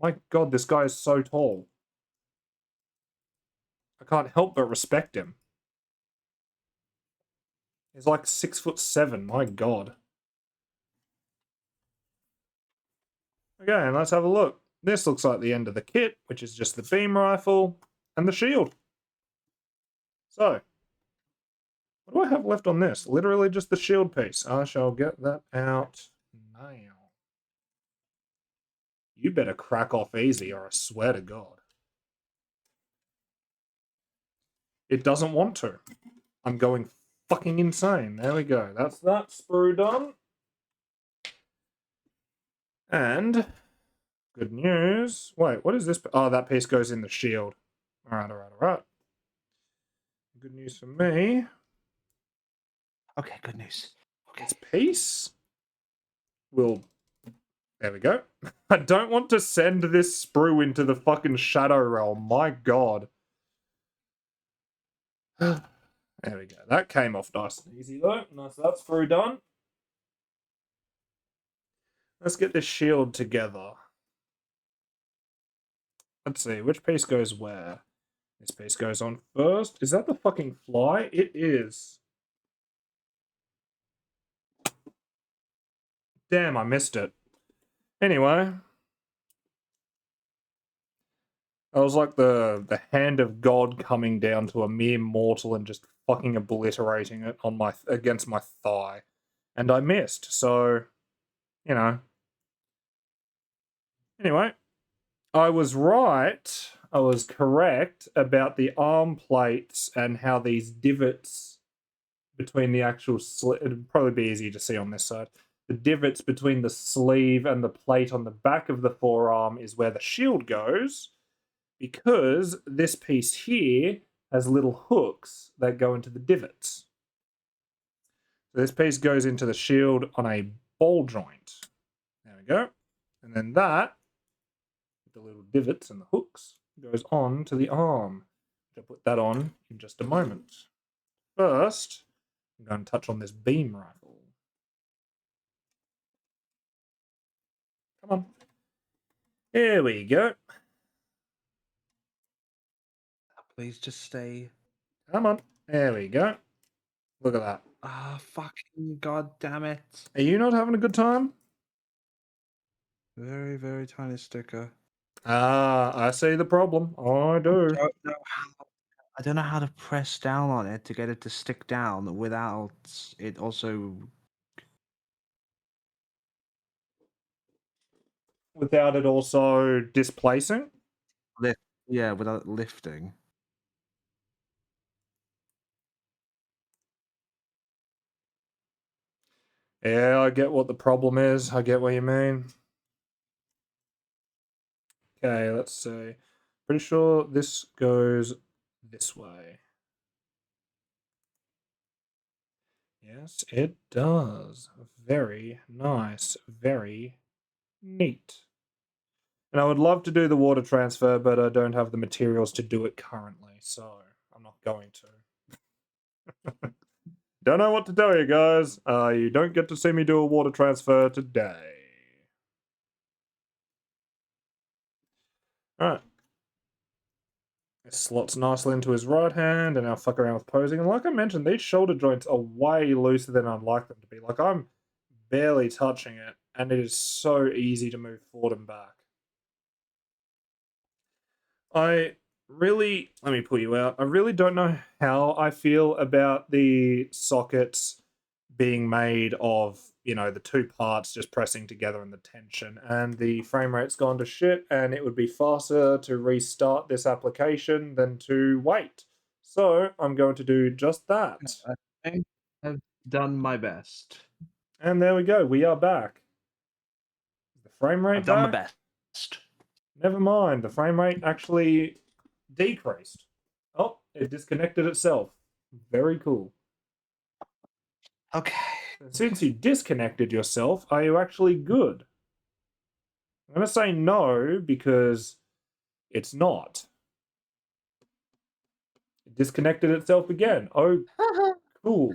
My God, this guy is so tall. I can't help but respect him. He's like 6'7". My God. Okay, and let's have a look. This looks like the end of the kit, which is just the beam rifle and the shield. So, what do I have left on this? Literally just the shield piece. I shall get that out now. You better crack off easy, or I swear to God. It doesn't want to. I'm going fucking insane. There we go. That's that sprue done. And good news. Wait, what is this? Oh, that piece goes in the shield. Alright. Good news for me. Okay, good news. Okay. This piece will... There we go. I don't want to send this sprue into the fucking Shadow Realm. My God. There we go. That came off nice and easy, though. Nice, that's sprue done. Let's get this shield together. Let's see, which piece goes where? This piece goes on first. Is that the fucking fly? It is. Damn, I missed it. Anyway. That was like the hand of God coming down to a mere mortal and just fucking obliterating it on against my thigh. And I missed, so, you know. Anyway, I was right. I was correct about the arm plates and how these divots between the actual it'd probably be easier to see on this side. The divots between the sleeve and the plate on the back of the forearm is where the shield goes, because this piece here has little hooks that go into the divots. So this piece goes into the shield on a ball joint. There we go. And then that, with the little divots and the hooks, goes on to the arm. I'll put that on in just a moment. First, I'm going to touch on this beam rifle. Come on. Here we go. Please just stay. Come on. There we go. Look at that. Ah, fucking god damn it. Are you not having a good time? Very, very tiny sticker. Ah, I see the problem. I do. I don't know how to press down on it to get it to stick down without it also... Without it also displacing? Yeah, without it lifting. Yeah, I get what the problem is. I get what you mean. Okay, let's see. Pretty sure this goes this way. Yes, it does. Very nice. Very neat. And I would love to do the water transfer, but I don't have the materials to do it currently, so I'm not going to. Don't know what to tell you guys. You don't get to see me do a water transfer today. Alright. This slots nicely into his right hand, and I'll fuck around with posing. And like I mentioned, these shoulder joints are way looser than I'd like them to be. Like, I'm barely touching it, and it is so easy to move forward and back. Let me pull you out. I really don't know how I feel about the sockets being made of, you know, the two parts just pressing together and the tension, and the frame rate's gone to shit, and it would be faster to restart this application than to wait. So I'm going to do just that. I think I've done my best. And there we go. We are back. The frame rate I've done my back? best. Never mind, the frame rate actually decreased. Oh, it disconnected itself. Very cool. Okay. Since you disconnected yourself, are you actually good? I'm going to say no because it's not. It disconnected itself again. Oh, cool.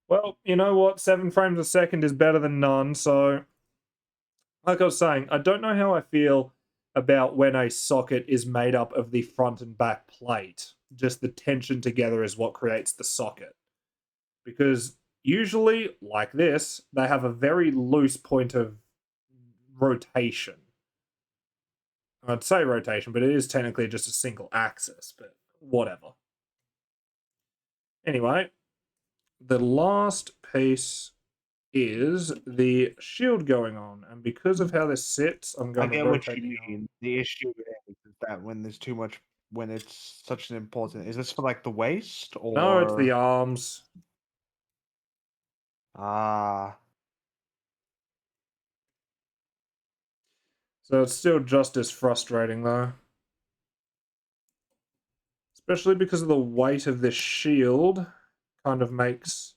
Well, you know what? 7 frames a second is better than none. So, like I was saying, I don't know how I feel about when a socket is made up of the front and back plate. Just the tension together is what creates the socket. Because usually, like this, they have a very loose point of rotation. I'd say rotation, but it is technically just a single axis, but whatever. Anyway, the last piece is the shield going on, and because of how this sits, I'm I going to get what rotate you the arm. mean. The issue is that when there's too much, when it's such an important, is this for like the waist or? No, it's the arms. Ah, So it's still just as frustrating, though. Especially because of the weight of this shield kind of makes,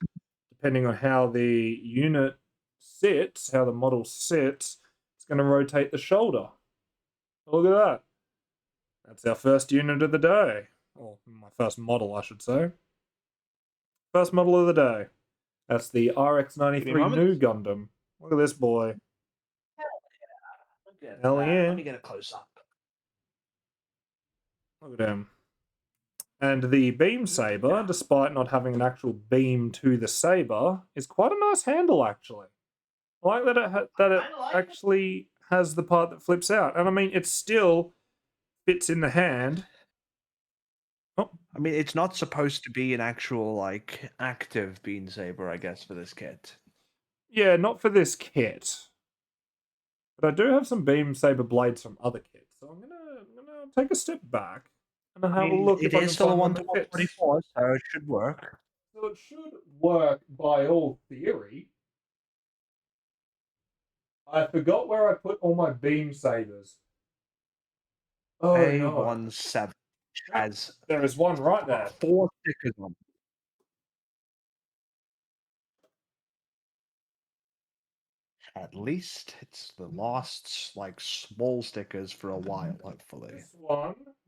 depending on how the unit sits, how the model sits, it's going to rotate the shoulder. Look at that. That's our first unit of the day. Or my first model, I should say. First model of the day. That's the RX-93 new Gundam. Look at this boy. Hell yeah. Let me get a close up. Look at him. And the beam saber, despite not having an actual beam to the saber, is quite a nice handle, actually. I like that it actually has the part that flips out. And I mean, it still fits in the hand. Oh, I mean, it's not supposed to be an actual like active beam saber, I guess, for this kit. yeah, not for this kit. But I do have some beam saber blades from other kits. So I'm gonna take a step back and have a look if I can find one that fits. 1-to-124, so it should work. So it should work by all theory. I forgot where I put all my beam sabers. Oh no. A17 has There is one right there. 4 stickers on. At least it's the last like small stickers for a while, hopefully.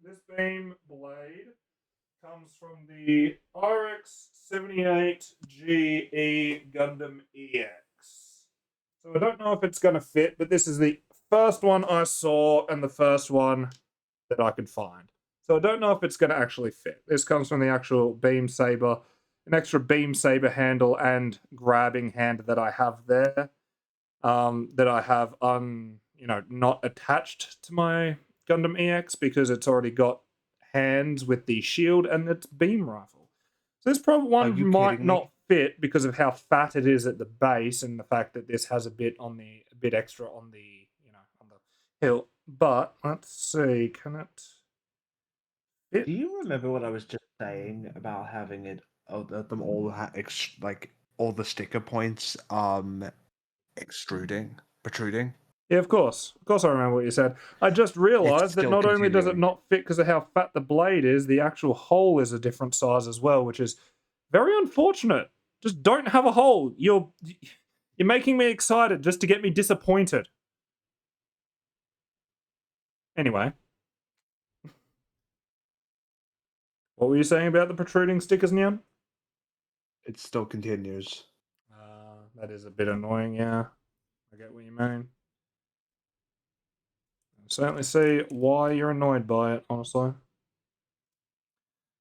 This beam blade comes from the RX-78 GE Gundam EX. So I don't know if it's going to fit, but this is the first one I saw and the first one that I could find. So I don't know if it's going to actually fit. This comes from the actual beam saber, an extra beam saber handle and grabbing hand that I have there. That I have not attached to my Gundam EX because it's already got hands with the shield and its beam rifle. So this probably one might not fit because of how fat it is at the base and the fact that this has a bit extra on the on the hilt. But let's see, can it fit? Do you remember what I was just saying about having it? Oh, them all like all the sticker points protruding. Yeah, of course I remember what you said. I just realized that not only does it not fit because of how fat the blade is, the actual hole is a different size as well, which is very unfortunate. Just don't have a hole. You're making me excited just to get me disappointed. Anyway. What were you saying about the protruding stickers, Nyan? It still continues. That is a bit annoying, yeah. I get what you mean. I certainly see why you're annoyed by it, honestly.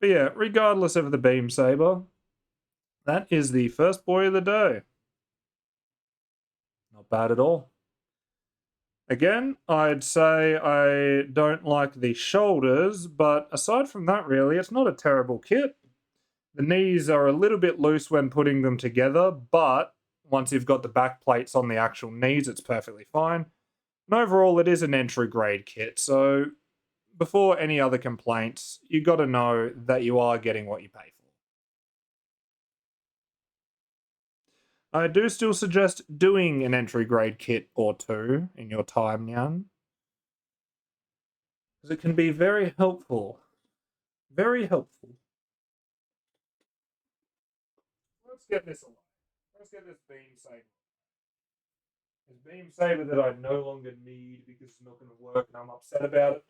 But yeah, regardless of the beam saber, that is the first boy of the day. Not bad at all. Again, I'd say I don't like the shoulders, but aside from that, really, it's not a terrible kit. The knees are a little bit loose when putting them together, but once you've got the back plates on the actual knees, it's perfectly fine. And overall, it is an entry grade kit, so before any other complaints, you got to know that you are getting what you pay for. I do still suggest doing an entry grade kit or two in your time, Nyan. Because it can be very helpful. Very helpful. Let's get this away. Let's get this beam saber. This beam saber that I no longer need because it's not going to work and I'm upset about it.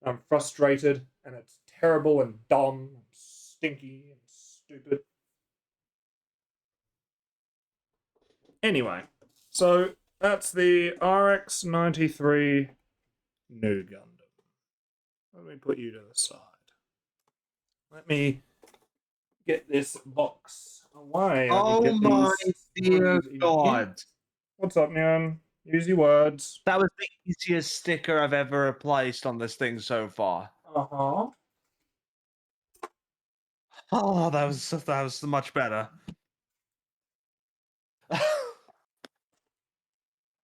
I'm frustrated and it's terrible and dumb and stinky and stupid. Anyway, so that's the RX-93 new Gundam. Let me put you to the side. Let me get this box away. Oh my dear God. What's up, Nyan? Use your words. That was the easiest sticker I've ever replaced on this thing so far. Uh-huh. Oh, that was much better.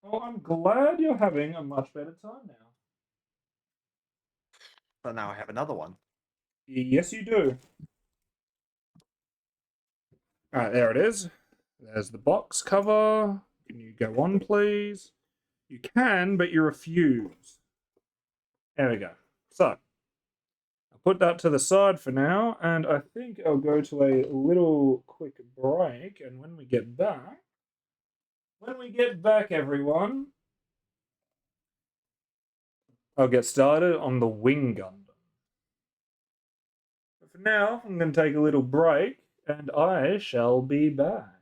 Well, I'm glad you're having a much better time now. But now I have another one. Yes, you do. Alright, there it is. There's the box cover. Can you go on, please? You can, but you refuse. There we go. So, I'll put that to the side for now, and I think I'll go to a little quick break, and when we get back, everyone, I'll get started on the Wing Gundam. But for now, I'm going to take a little break, and I shall be back.